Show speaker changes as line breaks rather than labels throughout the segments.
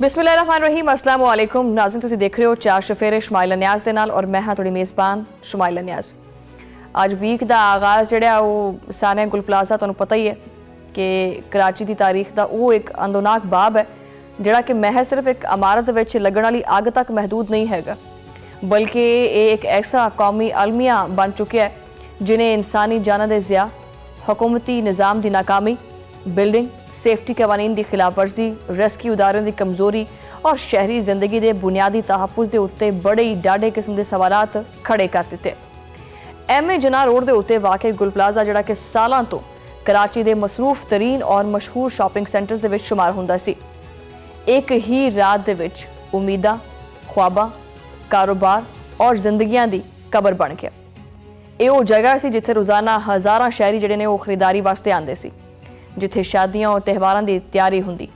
बिस्मिल्लाहिर्रहमानिर्रहीम अस्सलाम वालेकुम नाज़रीन, तुसीं देख रहे हो चार शफेरे शमाइला न्याज़ दे नाल और मैं हाँ तुहाडी मेज़बान शमाइला न्याज़। अज वीक का आगाज़ जिहड़ा वो सानिया गुल प्लाजा तुहानूं पता ही है कि कराची की तारीख का वो एक अंदोनाक बाब है जिहड़ा कि महज सिर्फ एक इमारत विच लगण वाली अग तक महदूद नहीं हैगा, बल्कि ये एक ऐसा कौमी अलमिया बन चुका है जिन्हें इंसानी जाना दे ज़िया, हुकूमती निज़ाम की नाकामी, बिल्डिंग सेफ्टी कवानीन की खिलाफ वर्जी, रेस्क्यू इदारों की कमज़ोरी और शहरी जिंदगी के बुनियादी तहफ़ुज़ के उत्ते बड़े ही डाढे किस्म के सवालात खड़े कर दिते। एम ए जिन्ना रोड के उत्ते वाक़ गुल प्लाजा जिहड़ा कि सालां तो कराची के मसरूफ तरीन और मशहूर शॉपिंग सेंटर्स दे विच शुमार हुंदा सी। एक ही रात दे विच उम्मीदां, ख्वाबां, कारोबार और जिंदगियां दी कबर बन गया। ये वो जगह सी जिथे रोज़ाना हज़ारां शहरी जिहड़े ने वो खरीदारी वास्ते आंदे सी, जिथे शादियां और त्यौहारां की तैयारी हुंदी,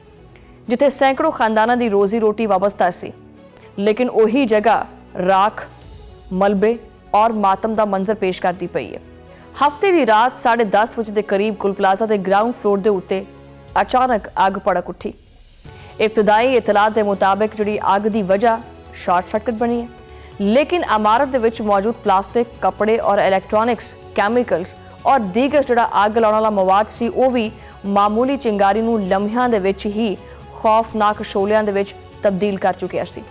जिथे सैकड़ों खानदानां की रोजी रोटी वाबस्ता सी। लेकिन वही जगह राख, मलबे और मातम का मंजर पेश करती पई है। हफ्ते की रात 10:30 बजे के करीब गुल प्लाजा के ग्राउंड फ्लोर के उत्ते अचानक अग भड़क उठी। इब्तदाई इतलात के मुताबिक जिहड़ी अग की वजह शॉर्ट सर्किट बनी है, लेकिन इमारत दे विच मौजूद प्लास्टिक, कपड़े और इलैक्ट्रॉनिक्स, कैमिकल्स और दीगर जिहड़ा अग लाउण वाला मवाद सी वो भी मामूली चिंगारी नूं लम्हिਆਂ ਦੇ ਵਿੱਚ ही खौफनाक शोलिਆਂ ਦੇ ਵਿੱਚ तब्दील कर चुकिया सी।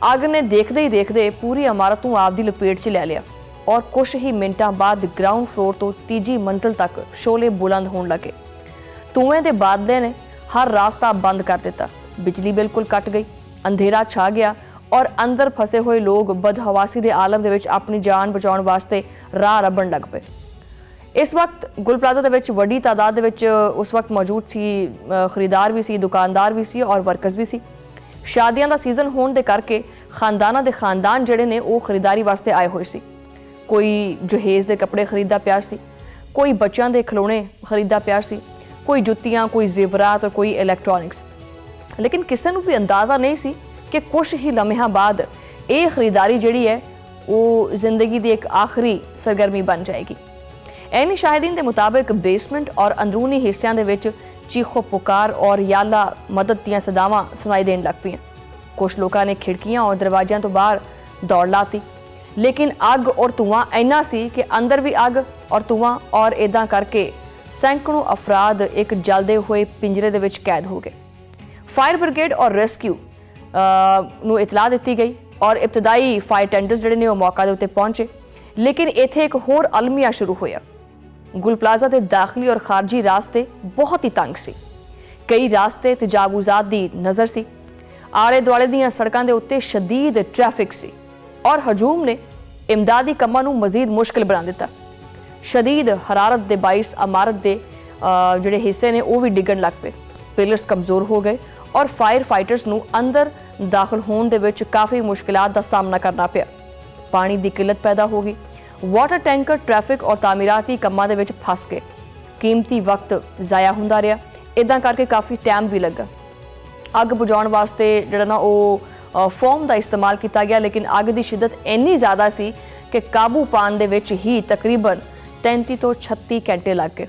अग ने देखते ही देखते पूरी इमारत नूं आप दी लपेट 'ਚ ले लिया और कुछ ही मिनटां बाद ग्राउंड फ्लोर तो तीजी मंजिल तक शोले बुलंद होने लगे। धुएं दे बादले ने हर रास्ता बंद कर दिता, बिजली बिल्कुल कट गई, अंधेरा छा गया और अंदर फसे हुए लोग बदहवासी के आलम दे विच अपनी जान बचाउण वास्ते राह रबण लग पे। इस वक्त गुल प्लाजा दे विच वड्डी तादाद दे विच उस वक्त मौजूद सी खरीदार भी सी, दुकानदार भी सी और वर्कर्स भी सी। शादियां दा सीजन होने दे करके खानदानां दे खानदान जिहड़े ने वो खरीदारी वास्ते आए हुए सी। कोई जहेज दे कपड़े खरीदा पिया सी, कोई बच्चों दे खिलौने खरीदा पिया सी, कोई जुत्तियां, कोई जेवरात और कोई इलैक्ट्रॉनिक्स। लेकिन किसी नूं भी अंदाज़ा नहीं सी कि कुछ ही लम्हिਆਂ बाद ये खरीदारी जिहड़ी है वो जिंदगी की एक आखिरी सरगर्मी बन जाएगी। ऐनी शाहिदीन के मुताबिक बेसमेंट और अंदरूनी हिस्सों के विच चीखो पुकार और याला मदद दियां सदावां सुनाई देन लग पईयां। कुछ लोगों ने खिड़कियां और दरवाज़ों तो बाहर दौड़ लाती, लेकिन अग और धुआं इन्ना सी कि अंदर भी अग और धुआं और इदां करके सैकड़ों अफराद एक जलते हुए पिंजरे दे विच कैद हो गए। फायर ब्रिगेड और रेस्क्यू नूं इतला दी गई और इब्तदाई फायर टेंडर्स जिहड़े ने वो मौका दे उत्ते पहुंचे। लेकिन इत्थे एक होर अलमिया शुरू होया। गुल प्लाजा के दाखिली और खारजी रास्ते बहुत ही तंग सी। कई रास्ते तजावुजात दी नज़र सी। आले दुआले दीयां सड़कां दे उत्ते शदीद ट्रैफिक सी और हजूम ने इमदादी कम्मां नूं मजीद मुश्किल बना दिता। शदीद हरारत दे बाइस इमारत दे जिहड़े हिस्से ने वो भी डिगण लग पे, पिलर्स कमज़ोर हो गए और फायर फाइटर्स नूं अंदर दाखिल होने दे विच काफ़ी मुश्किलात दा सामना करना पिया। पानी की किल्लत पैदा हो गई, वाटर टैंकर ट्रैफिक और तामीराती कम्मां दे विच फस गए, कीमती वक्त ज़ाया हुंदा रहा। इदां करके काफ़ी टाइम भी लगा। अग बुझाउण वास्ते जिहड़ा ना वो फोम का इस्तेमाल किया गया, लेकिन अग की शिद्दत इन्नी ज़्यादा सी कि काबू पाने दे विच ही तकरीबन 33 तो 36 घंटे लग गए।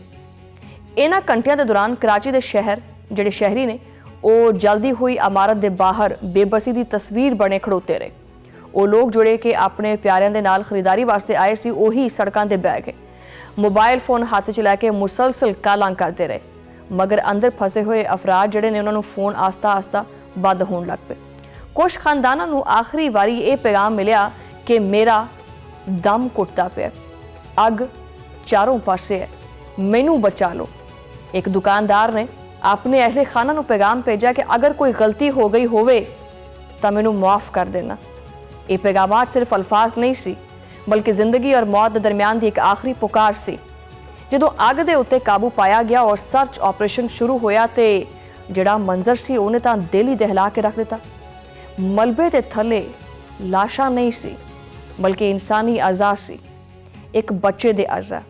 इन्हां घंटियां दे दौरान कराची के शहर जिहड़े शहरी ने वो जल्दी हुई इमारत के बाहर बेबसी की तस्वीर बने खड़ोते रहे। वो लोग जुड़े कि अपने प्यारिਆਂ ਦੇ ਨਾਲ खरीदारी वास्ते आए सी, वही सड़कों पर बह गए, मोबाइल फोन हाथ च लैके मुसलसल कालां करते रहे। मगर अंदर फसे हुए अफराद जिहड़े ने उन्होंने फोन आस्ता आस्ता बंद होने लग पे। कुछ खानदानां नूं आखिरी वारी ये पैगाम मिलिया कि मेरा दम घुटदा पिया, अग चारों पासे है, मैनू बचा लो। एक दुकानदार ने अपने अहले खाना नूं पैगाम भेजा कि अगर कोई गलती हो गई होवे तो मैनू माफ़ कर देना। ये पैगामात सिर्फ अल्फाज नहीं सी, बल्कि जिंदगी और मौत के दरमियान की एक आखिरी पुकार सी। जदों अग दे उत्ते काबू पाया गया और सर्च ऑपरेशन शुरू होया तो जिहड़ा मंजर सी उन्हें तां दिल ही दहला के रख दिता। मलबे के थले लाशां नहीं सी, बल्कि इंसानी अज़ा सी। एक बच्चे दे अज़ा,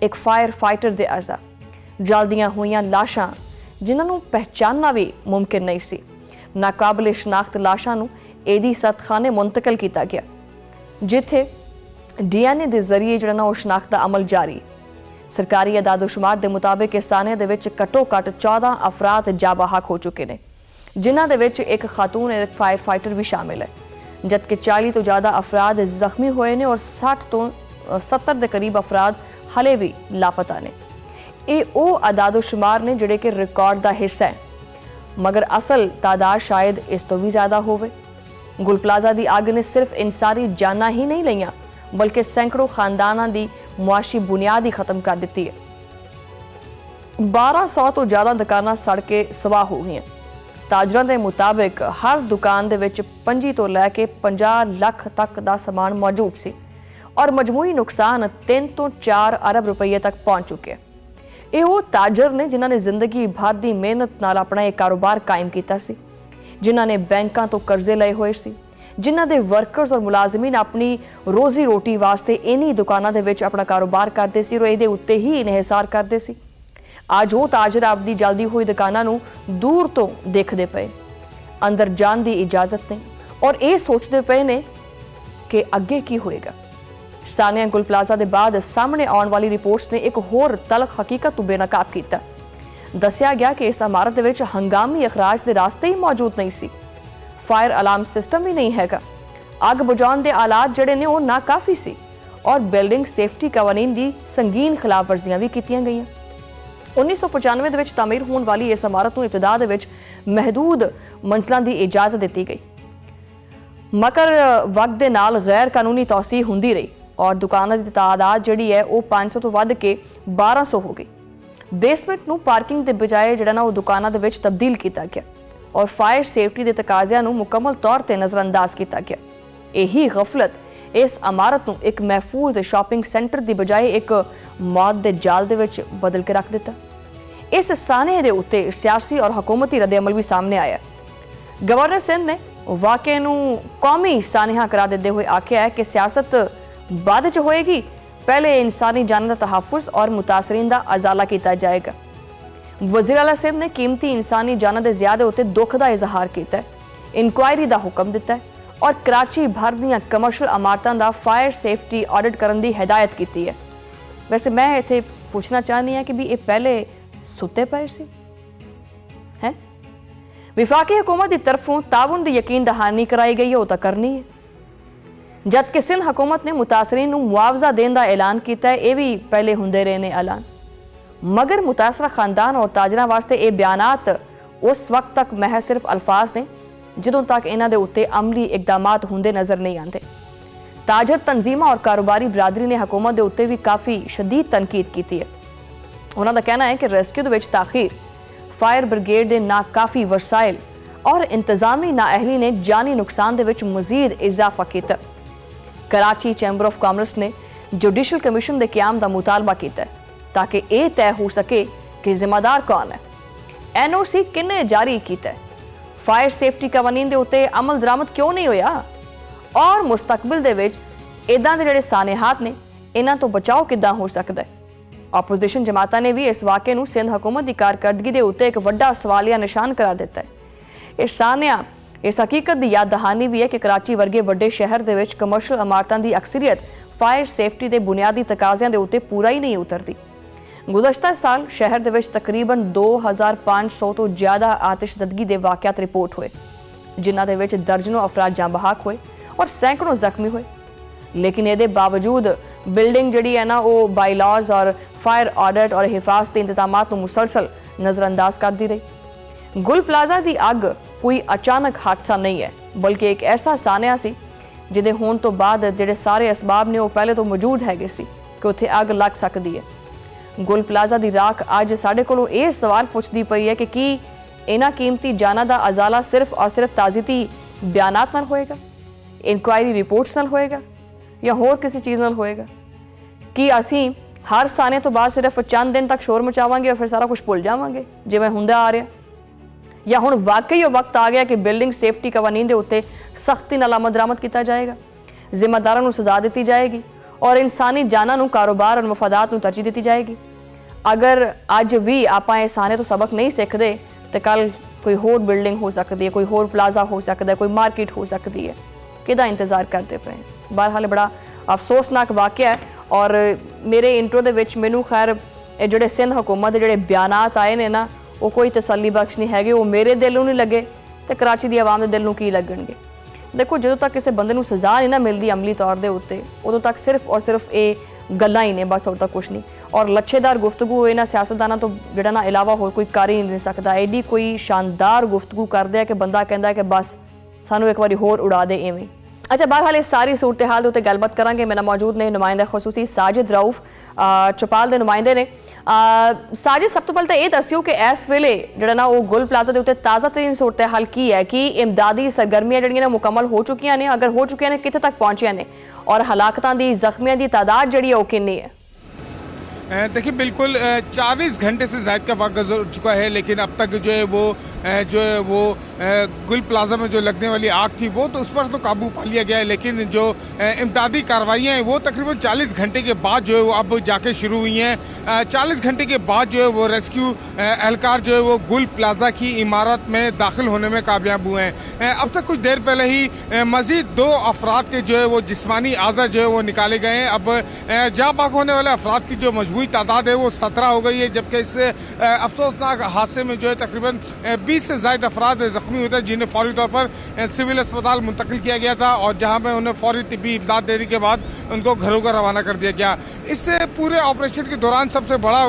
एक फायर फाइटर दे अज़ा, जलदियां हुईयां लाशां जिन्हां पहचानना भी मुमकिन नहीं सी। नाकाबिल शनाख्त लाशां नूं एदी सतखाने मुंतकिल किया गया, जिथे DNA के जरिए जिहड़ा वो शनाख्त का अमल जारी। सरकारी अदादोशुमार के मुताबिक इस सानिया दे विच घट्टो घट्ट 14 अफराद जा बहक हो चुके हैं। ਜਿਨ੍ਹਾਂ ਦੇ ਵਿੱਚ ਇੱਕ ਖਾਤੂਨ ਇੱਕ ਫਾਇਰ ਫਾਈਟਰ ਵੀ ਸ਼ਾਮਿਲ ਹੈ, ਜਦਕਿ 40 ਤੋਂ ਜ਼ਿਆਦਾ ਅਫਰਾਦ ਜ਼ਖਮੀ ਹੋਏ ਨੇ ਔਰ 60 ਤੋਂ 70 ਦੇ ਕਰੀਬ ਅਫਰਾਦ ਹਲੇ ਵੀ ਲਾਪਤਾ ਨੇ। ਇਹ ਉਹ ਆਦਾਦੋ-ਸ਼ੁਮਾਰ ਨੇ ਜਿਹੜੇ ਕਿ ਰਿਕਾਰਡ ਦਾ ਹਿੱਸਾ ਹੈ, ਮਗਰ ਅਸਲ ਤਾਦਾਦ ਸ਼ਾਇਦ ਇਸ ਤੋਂ ਵੀ ਜ਼ਿਆਦਾ ਹੋਵੇ। ਗੁਲ ਪਲਾਜ਼ਾ ਦੀ ਅੱਗ ਨੇ ਸਿਰਫ ਇਨਸਾਨੀ ਜਾਨਾਂ ਹੀ ਨਹੀਂ ਲਈਆਂ, ਬਲਕਿ ਸੈਂਕੜੋਂ ਖਾਨਦਾਨਾਂ ਦੀ ਮੁਆਸ਼ੀ ਬੁਨਿਆਦ ਹੀ ਖਤਮ ਕਰ ਦਿੱਤੀ ਹੈ। 1200 ਤੋਂ ਜ਼ਿਆਦਾ ਦੁਕਾਨਾਂ ਸੜ ਕੇ ਸਵਾਹ ਹੋ ਗਈਆਂ। ਤਾਜਰਾਂ ਦੇ ਮੁਤਾਬਿਕ ਹਰ ਦੁਕਾਨ ਦੇ ਵਿੱਚ 25 ਤੋਂ ਲੈ ਕੇ 50 ਲੱਖ ਤੱਕ ਦਾ ਸਮਾਨ ਮੌਜੂਦ ਸੀ ਔਰ ਮਜਮੂਈ ਨੁਕਸਾਨ 3 ਤੋਂ 4 ਅਰਬ ਰੁਪਏ ਤੱਕ ਪਹੁੰਚ ਚੁੱਕਿਆ। ਇਹ ਉਹ ਤਾਜਰ ਨੇ ਜਿਨ੍ਹਾਂ ਨੇ ਜ਼ਿੰਦਗੀ ਭਰ ਦੀ ਮਿਹਨਤ ਨਾਲ ਆਪਣਾ ਇਹ ਕਾਰੋਬਾਰ ਕਾਇਮ ਕੀਤਾ ਸੀ, ਜਿਨ੍ਹਾਂ ਨੇ ਬੈਂਕਾਂ ਤੋਂ ਕਰਜ਼ੇ ਲਏ ਹੋਏ ਸੀ, ਜਿਨ੍ਹਾਂ ਦੇ ਵਰਕਰਸ ਔਰ ਮੁਲਾਜ਼ਮੀਨ ਆਪਣੀ ਰੋਜ਼ੀ ਰੋਟੀ ਵਾਸਤੇ ਇन्हीं ਦੁਕਾਨਾਂ ਦੇ ਵਿੱਚ ਆਪਣਾ ਕਾਰੋਬਾਰ ਕਰਦੇ ਸੀ ਔਰ ਇਹਦੇ ਉੱਤੇ ਹੀ ਇਨਹਿਸਾਰ ਕਰਦੇ ਸੀ। ਅੱਜ ਉਹ ਤਾਜਰ ਆਪਦੀ ਜਲਦੀ ਹੋਈ ਦੁਕਾਨਾਂ ਨੂੰ ਦੂਰ ਤੋਂ ਦੇਖਦੇ ਪਏ, ਅੰਦਰ ਜਾਣ ਦੀ ਇਜਾਜ਼ਤ ਨਹੀਂ ਔਰ ਇਹ ਸੋਚਦੇ ਪਏ ਨੇ ਕਿ ਅੱਗੇ ਕੀ ਹੋਏਗਾ। ਸਾਨੀਆ ਗੁਲ ਪਲਾਜ਼ਾ ਦੇ ਬਾਅਦ ਸਾਹਮਣੇ ਆਉਣ ਵਾਲੀ ਰਿਪੋਰਟਸ ਨੇ ਇੱਕ ਹੋਰ ਤਲਖ ਹਕੀਕਤ ਨੂੰ ਬੇਨਕਾਬ ਕੀਤਾ। ਦੱਸਿਆ ਗਿਆ ਕਿ ਇਸ ਇਮਾਰਤ ਦੇ ਵਿੱਚ ਹੰਗਾਮੀ ਅਖਰਾਜ ਦੇ ਰਾਸਤੇ ਹੀ ਮੌਜੂਦ ਨਹੀਂ ਸੀ, ਫਾਇਰ ਅਲਾਰਮ ਸਿਸਟਮ ਵੀ ਨਹੀਂ ਹੈਗਾ, ਅੱਗ ਬੁਝਾਉਣ ਦੇ ਆਲਾਤ ਜਿਹੜੇ ਨੇ ਉਹ ਨਾਕਾਫੀ ਸੀ ਔਰ ਬਿਲਡਿੰਗ ਸੇਫਟੀ ਕਾਨੂੰਨ ਦੀ ਸੰਗੀਨ ਖਿਲਾਫ ਵਰਜ਼ੀਆਂ ਵੀ ਕੀਤੀਆਂ ਗਈਆਂ। 1995 ਦੇ ਵਿੱਚ ਤਾਮੀਰ ਹੋਣ ਵਾਲੀ ਇਸ ਇਮਾਰਤ ਨੂੰ ਇਬਤਦਾ ਦੇ ਵਿੱਚ ਮਹਦੂਦ ਮੰਜ਼ਲਾਂ ਦੀ ਇਜਾਜ਼ਤ ਦਿੱਤੀ ਗਈ, ਮਗਰ ਵਕਤ ਦੇ ਨਾਲ ਗੈਰ ਕਾਨੂੰਨੀ ਤੌਸੀਹ ਹੁੰਦੀ ਰਹੀ ਔਰ ਦੁਕਾਨਾਂ ਦੀ ਤਾਦਾਦ ਜਿਹੜੀ ਹੈ ਉਹ 500 ਤੋਂ ਵੱਧ ਕੇ 1200 ਹੋ ਗਈ। ਬੇਸਮੈਂਟ ਨੂੰ ਪਾਰਕਿੰਗ ਦੇ ਬਜਾਏ ਜਿਹੜਾ ਨਾ ਉਹ ਦੁਕਾਨਾਂ ਦੇ ਵਿੱਚ ਤਬਦੀਲ ਕੀਤਾ ਗਿਆ ਔਰ ਫਾਇਰ ਸੇਫਟੀ ਦੇ ਤਕਾਜ਼ਿਆਂ ਨੂੰ ਮੁਕੰਮਲ ਤੌਰ ਤੇ ਨਜ਼ਰਅੰਦਾਜ਼ ਕੀਤਾ ਗਿਆ। ਇਹੀ ਗਫਲਤ ਇਸ ਇਮਾਰਤ ਨੂੰ ਇੱਕ ਮਹਿਫੂਜ਼ ਸ਼ਾਪਿੰਗ ਸੈਂਟਰ ਦੀ ਬਜਾਏ ਇੱਕ ਮੌਤ ਦੇ ਜਾਲ ਦੇ ਵਿੱਚ ਬਦਲ ਕੇ ਰੱਖ ਦਿੱਤਾ। ਇਸ ਸਾਨੇ ਦੇ ਉੱਤੇ ਸਿਆਸੀ ਔਰ ਹਕੂਮਤੀ ਰੱਦ-ਏ-ਅਮਲ ਵੀ ਸਾਹਮਣੇ ਆਇਆ। ਗਵਰਨਰ ਸਿੰਧ ਨੇ ਵਾਕਿਆ ਨੂੰ ਕੌਮੀ ਸਾਨਹਾ ਕਰਾ ਦਿੰਦੇ ਹੋਏ ਆਖਿਆ ਹੈ ਕਿ ਸਿਆਸਤ ਬਾਅਦ ਚ ਹੋਏਗੀ, ਪਹਿਲੇ ਇਨਸਾਨੀ ਜਾਨਾਂ ਦਾ ਤਹਫੁਜ਼ ਔਰ ਮੁਤਾਸਰੀਨ ਦਾ ਅਜ਼ਾਲਾ ਕੀਤਾ ਜਾਏਗਾ। ਵਜ਼ੀਰ ਆਲਾ ਸਿੰਧ ਨੇ ਕੀਮਤੀ ਇਨਸਾਨੀ ਜਾਨਾਂ ਦੇ ਜ਼ਿਆਦੇ ਉੱਤੇ ਦੁੱਖ ਦਾ ਇਜ਼ਹਾਰ ਕੀਤਾ ਹੈ, ਇਨਕੁਆਇਰੀ ਦਾ ਹੁਕਮ ਦਿੱਤਾ ਹੈ ਔਰ ਕਰਾਚੀ ਭਰ ਦੀਆਂ ਕਮਰਸ਼ੀਅਲ ਇਮਾਰਤਾਂ ਦਾ ਫਾਇਰ ਸੇਫਟੀ ਆਡਿਟ ਕਰਨ ਦੀ ਹਦਾਇਤ ਕੀਤੀ ਹੈ। ਵੈਸੇ ਮੈਂ ਇੱਥੇ ਪੁੱਛਣਾ ਚਾਹੁੰਦੀ ਹਾਂ ਕਿ ਵੀ ਇਹ ਪਹਿਲੇ ਸੁੱਤੇ ਪਏ ਸੀ ਹੈ? ਵਿਫਾਕੀ हुकूमत की तरफों ताउन की यकीन दहानी कराई गई है, वो तो करनी है। जबकि सिंध हुकूमत ने मुतासरीन नूं मुआवजा देने का ऐलान किया है, ये भी पहले होंदे रहे ने ऐलान, मगर मुतासरा खानदान और ताजरां वास्ते ये बयानात उस वक्त तक महज सिर्फ अल्फाज ने जदों तक इन्हां दे उत्ते अमली इकदामात होंदे नज़र नहीं आते। ताजर तंजीमां और कारोबारी बरादरी ने हुकूमत के उत्ते भी काफ़ी शदीद तनकीद की है। उन्हां दा कहना है कि रेस्क्यू दे विच ताखीर, फायर ब्रिगेड के नाकाफी वसाइल और इंतजामी नाअहली ने जानी नुकसान दे विच मजीद इजाफा किया। कराची चैंबर ऑफ कामर्स ने जुडिशल कमीशन के क्याम का मुतालबा किया ताकि यह तय हो सके कि जिम्मेदार कौन है, NOC किन्ने जारी किया, फायर सेफ्टी कानून के उत्ते अमल दरामद क्यों नहीं होया और मुस्तकबिल दे विच इदां दे जिहड़े सानेहात ने इन्हां तो बचाव किदां हो सकता है। ऑपोजिशन जमातां ने भी इस वाक़े नूं सिंध हुकूमत की कारकरदगी के उत्ते एक वड्डा सवालिया निशान करार दिता है। इस सानिया इस हकीकत की याद दहानी भी है कि कराची वर्गे वड्डे शहर दे विच कमर्शियल इमारतां की अक्सरियत फायर सेफ्टी के बुनियादी तकाज़ियां के उत्ते पूरा ही नहीं उतरती। गुज़श्ता साल शहर दे विच तकरीबन 2500 तो ज़्यादा आतिशज़दगी के वाक़यात रिपोर्ट हुए, जिन्हां दे विच दर्जनों अफराद जां बहक हुए और सैकड़ों जख्मी हुए। लेकिन ये बावजूद बिल्डिंग जी है ना वो बाईलॉज और फायर ऑडिट और हिफाजती इंतजाम को मुसलसल नज़रअंदाज करती रही। गुल प्लाजा की अग कोई अचानक हादसा नहीं है, बल्कि एक ऐसा सानिया सी जिहदे होण तो बाद जिहड़े सारे असबाब ने वो पहले तो मौजूद हैगे सी कि उत्थे अग लग सकती है। गुल प्लाजा की राख अज साडे कोलों ये सवाल पुछदी पई है कि इन्हां कीमती जानां दा अजाला सिर्फ और सिर्फ ताज़ीती बयानात नाल होएगा, इनक्वायरी रिपोर्ट्स नाल होएगा या होर किसी चीज़ नाल होएगा कि असीं हर साने तो बाद सिर्फ चंद दिन तक शोर मचावांगे और फिर सारा कुछ भुल जावांगे जिवें हुंदा आ रहा, या हुण वाकई वो वक्त आ गया कि बिल्डिंग सेफ्टी कानून के उत्ते सख्ती नाल अमल दरामद किया जाएगा, जिम्मेदारां नूं सज़ा दी जाएगी और इंसानी जानां नूं कारोबार और मफादात नूं तरजीह दी जाएगी। अगर अज भी आपां इस साने तो सबक नहीं सीखते तो कल कोई होर बिल्डिंग हो सकती है, कोई होर प्लाजा हो सकता है, कोई मार्केट हो सकती है, किहदा इंतज़ार करते पे। बहरहाल बड़ा अफसोसनाक वाक़या है और मेरे इंट्रो दे विच मैनू खैर जिहड़े सिंध हुकूमत दे जिहड़े बयानात आए ने ना वो कोई तसल्ली बख्श नहीं हैगे, वो मेरे दिल नूं नहीं लगे ਤੇ ਕਰਾਚੀ ਦੀ ਆਵਾਮ ਦੇ ਦਿਲ ਨੂੰ ਕੀ ਲੱਗਣਗੇ। ਦੇਖੋ, ਜਦੋਂ ਤੱਕ ਕਿਸੇ ਬੰਦੇ ਨੂੰ ਸਜ਼ਾ ਨਹੀਂ ਨਾ ਮਿਲਦੀ ਅਮਲੀ ਤੌਰ ਦੇ ਉੱਤੇ, ਉਦੋਂ ਤੱਕ ਸਿਰਫ ਔਰ ਸਿਰਫ ਇਹ ਗੱਲਾਂ ਹੀ ਨੇ, ਬਸ ਹੋਰ ਤਾਂ ਕੁਛ ਨਹੀਂ। ਔਰ ਲੱਛੇਦਾਰ ਗੁਫ਼ਤਗੂ ਇਹਨਾਂ ਸਿਆਸਤਦਾਨਾਂ ਤੋਂ ਜਿਹੜਾ ਨਾ ਇਲਾਵਾ ਹੋਰ ਕੋਈ ਕਰ ਹੀ ਨਹੀਂ ਸਕਦਾ। ਐਡੀ ਕੋਈ ਸ਼ਾਨਦਾਰ ਗੁਫ਼ਤਗੂ ਕਰਦੇ ਆ ਕਿ ਬੰਦਾ ਕਹਿੰਦਾ ਕਿ ਬਸ ਸਾਨੂੰ ਇੱਕ ਵਾਰੀ ਹੋਰ ਉਡਾ ਦੇ ਐਵੇਂ। ਅੱਛਾ, ਬਹਰਹਾਲ ਇਸ ਸਾਰੀ ਸੂਰਤ-ਏ-ਹਾਲ ਦੇ ਉੱਤੇ ਗੱਲਬਾਤ ਕਰਾਂਗੇ। ਮੇਰੇ ਨਾਲ ਮੌਜੂਦ ਨੇ ਨੁਮਾਇੰਦਾ ਖਸੂਸੀ ਸਾਜਿਦ ਰਊਫ, ਚੌਪਾਲ ਦੇ ਨੁਮਾਇੰਦੇ ਨੇ। ਸਾਜਿਦ, ਸਭ ਤੋਂ ਪਹਿਲਾਂ ਤਾਂ ਇਹ ਦੱਸਿਓ ਕਿ ਇਸ ਵੇਲੇ ਜਿਹੜਾ ਨਾ ਉਹ ਗੁਲ ਪਲਾਜ਼ਾ ਦੇ ਉੱਤੇ ਤਾਜ਼ਾ ਤਰੀਨ ਸੂਰਤ-ਏ-ਹਾਲ ਕੀ ਹੈ? ਕਿ ਇਮਦਾਦੀ ਸਰਗਰਮੀਆਂ ਜਿਹੜੀਆਂ ਨੇ ਮੁਕੰਮਲ ਹੋ ਚੁੱਕੀਆਂ ਨੇ? ਅਗਰ ਹੋ ਚੁੱਕੀਆਂ ਨੇ, ਕਿੱਥੇ ਤੱਕ ਪਹੁੰਚੀਆਂ ਨੇ? ਔਰ ਹਲਾਕਤਾਂ ਦੀ, ਜ਼ਖਮੀਆਂ ਦੀ ਤਾਦਾਦ ਜਿਹੜੀ ਹੈ ਉਹ ਕਿੰਨੀ ਹੈ?
देखिए, बिल्कुल 40 घंटे से ज़ायद का वक्त गुजर चुका है, लेकिन अब तक जो है वो गुल प्लाजा में जो लगने वाली आग थी वो तो उस पर तो काबू पा लिया गया है, लेकिन जो इमदादी कार्रवाइयाँ हैं वो तकरीबन 40 घंटे के बाद जो है वो अब जाके शुरू हुई हैं। 40 घंटे के बाद जो है वो रेस्क्यू एहलकार जो है वो गुल प्लाजा की इमारत में दाखिल होने में कामयाब हुए हैं। अब तक कुछ देर पहले ही मज़ीद 2 अफराद के जो है वो जिस्मानी आज़ा जो है वो निकाले गए हैं। अब जाँ बाग होने वाले अफराद की जो मजबूत तादाद है वो 17 हो गई है, जबकि इस अफसोसनाक हादसे में जो है तकरीबन 20 से ज़ायद अफराद ज़ख्मी हुए थे, जिन्हें फौरी तौर पर सिविल अस्पताल मुंतकिल किया गया था और जहां में उन्हें फौरी तिब्बी इमदाद देने के बाद उनको घरों को रवाना कर दिया गया। इस पूरे ऑपरेशन के दौरान सबसे बड़ा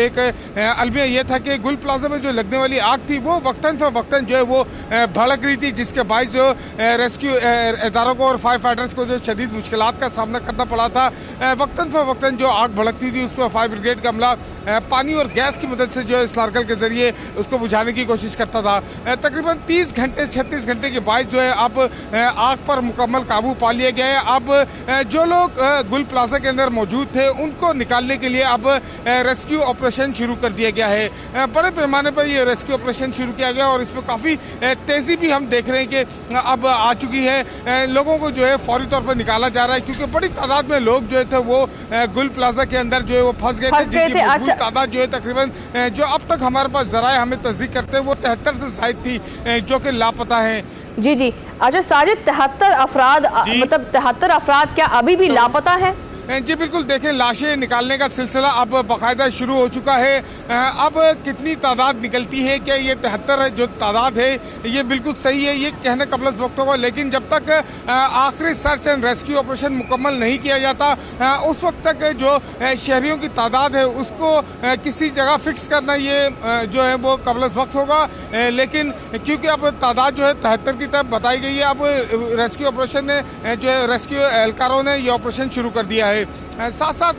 एक अलमिया यह था कि गुल प्लाजा में जो लगने वाली आग थी वो वक्तन फ़वक्तन जो है वो भड़क रही थी, जिसके बायस जो रेस्क्यू इदारों को और फायर फाइटर्स को जो शदीद मुश्किलात का सामना करना पड़ा था। वक्तन फ़वक्तन जो आग भड़कती थी उस पर फायर ब्रिगेड का अमला पानी और गैस की मदद से जो है स्नार्कल के जरिए उसको बुझाने की कोशिश करता था। तकरीबन 30 घंटे 36 घंटे के बाद जो है अब आग पर मुकम्मल काबू पा लिया गया है। अब जो लोग गुल प्लाजा के अंदर मौजूद थे उनको निकालने के लिए अब रेस्क्यू ऑपरेशन शुरू कर दिया गया है। बड़े पैमाने पर ये रेस्क्यू ऑपरेशन शुरू किया गया और इसमें काफ़ी तेज़ी भी हम देख रहे हैं कि अब आ चुकी है। लोगों को जो है फौरी तौर पर निकाला जा रहा है, क्योंकि बड़ी तादाद में लोग जो थे वो गुल प्लाजा के अंदर जो है वो फंस गए थे। जिनकी तादाद जो है तकरीबन जो अब तक हमारे पास जराए हमें तस्दीक करते हैं वो 73 से ज़ायद थी जो कि लापता हैं।
जी जी, अच्छा साजिद, 73 अफराद, मतलब 73 अफराद क्या अभी भी लापता है?
जी बिल्कुल, देखें लाशें निकालने का सिलसिला अब बाकायदा शुरू हो चुका है। अब कितनी तादाद निकलती है, क्या ये 73 जो तादाद है ये बिल्कुल सही है, ये कहने कबल वक्त होगा, लेकिन जब तक आखिरी सर्च एंड रेस्क्यू ऑपरेशन मुकम्मल नहीं किया जाता उस वक्त तक जो शहरियों की तादाद है उसको किसी जगह फिक्स करना ये जो है वो कबल वक्त होगा। लेकिन क्योंकि अब तादाद जो है 73 की तरफ बताई गई है, अब रेस्क्यू ऑपरेशन ने जो है रेस्क्यू एहलकारों ने ये ऑपरेशन शुरू कर दिया है। साथ साथ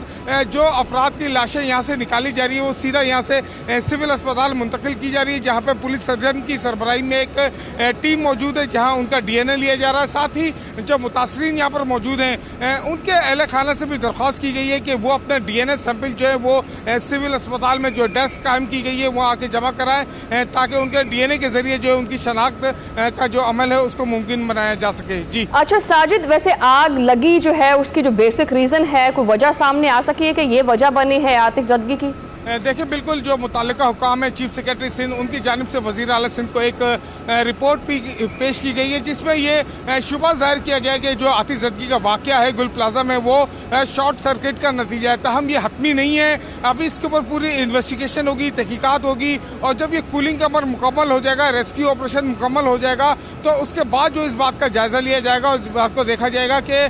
जो अफराद की लाशें यहाँ से निकाली जा रही है वो सीधा यहाँ से सिविल अस्पताल मुंतकिल की जा रही है, जहाँ पे पुलिस सर्जन की सरबराही में एक टीम मौजूद है, जहाँ उनका DNA लिया जा रहा है। साथ ही जो मुतासरीन यहाँ पर मौजूद हैं उनके अहल खाना से भी दरख्वास्त की गई है कि वो अपना DNA सैंपल जो है वो सिविल अस्पताल में जो डेस्क कायम की गई है वहाँ आके जमा कराएं, ताकि उनके DNA के जरिए जो है उनकी शनाख्त का जो अमल है उसको मुमकिन बनाया जा सके। जी
अच्छा साजिद, वैसे आग लगी जो है उसकी जो बेसिक रीज़न है, कोई वजह सामने आ सकी है कि ये वजह बनी है आतिश ज़दगी की?
देखिए बिल्कुल, जो मुतल्लिका हुकाम है चीफ सेक्रेटरी सिंध उनकी जानिब से वज़ीर आला सिंध को एक रिपोर्ट भी पेश की गई है, जिसमें ये शुबा ज़ाहिर किया गया कि जो आतिशज़दगी का वाक़या है गुल प्लाजा में वो शॉर्ट सर्किट का नतीजा है। तहम ये हतमी नहीं है, अभी इसके ऊपर पूरी इन्वेस्टिगेशन होगी, तहकीकात होगी, और जब ये कूलिंग का अमर मुकम्मल हो जाएगा, रेस्क्यू ऑपरेशन मुकम्मल हो जाएगा, तो उसके बाद जो इस बात का जायज़ा लिया जाएगा और इस बात को देखा जाएगा कि